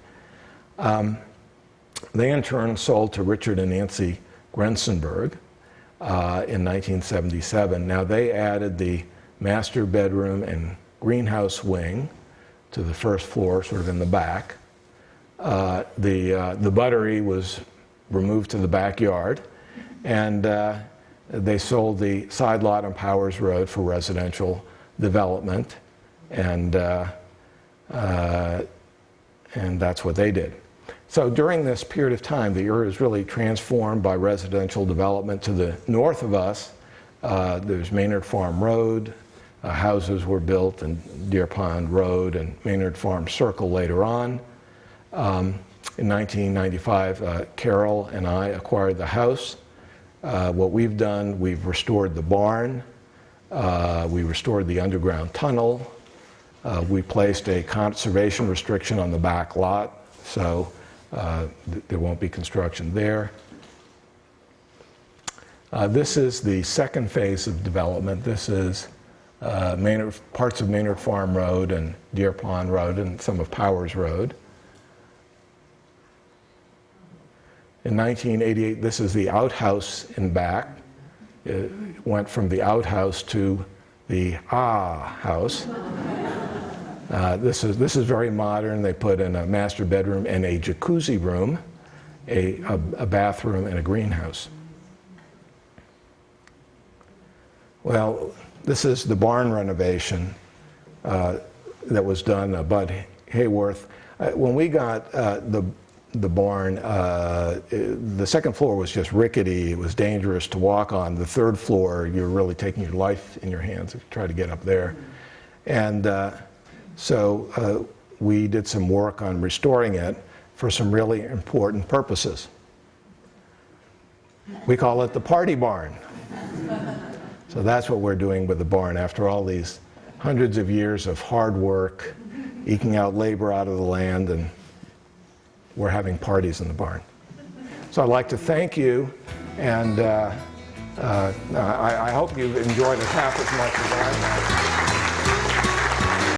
B: They in turn sold to Richard and Nancy Grensenberg in 1977. Now they added the master bedroom and greenhouse wing to the first floor, sort of in the back. The buttery was removed to the backyard, and they sold the side lot on Powers Road for residential development, and that's what they did. So during this period of time, the area was really transformed by residential development. To the north of us, there's Maynard Farm Road. Houses were built in Deer Pond Road and Maynard Farm Circle later on. In 1995, Carol and I acquired the house. What we've done, we've restored the barn. We restored the underground tunnel. We placed a conservation restriction on the back lot, so there won't be construction there. This is the second phase of development. This is parts of Maynard Farm Road and Deer Pond Road and some of Powers Road. In 1988, this is the outhouse in back. It went from the outhouse to the house. This is very modern. They put in a master bedroom and a jacuzzi room, a bathroom, and a greenhouse. Well, this is the barn renovation that was done. Bud Hayworth. When we got the barn, the second floor was just rickety. It was dangerous to walk on. The third floor, you're really taking your life in your hands if you try to get up there. And so we did some work on restoring it for some really important purposes. We call it the party barn. So that's what we're doing with the barn after all these hundreds of years of hard work, eking out labor out of the land, and we're having parties in the barn. So I'd like to thank you, and I hope you've enjoyed it half as much as I have.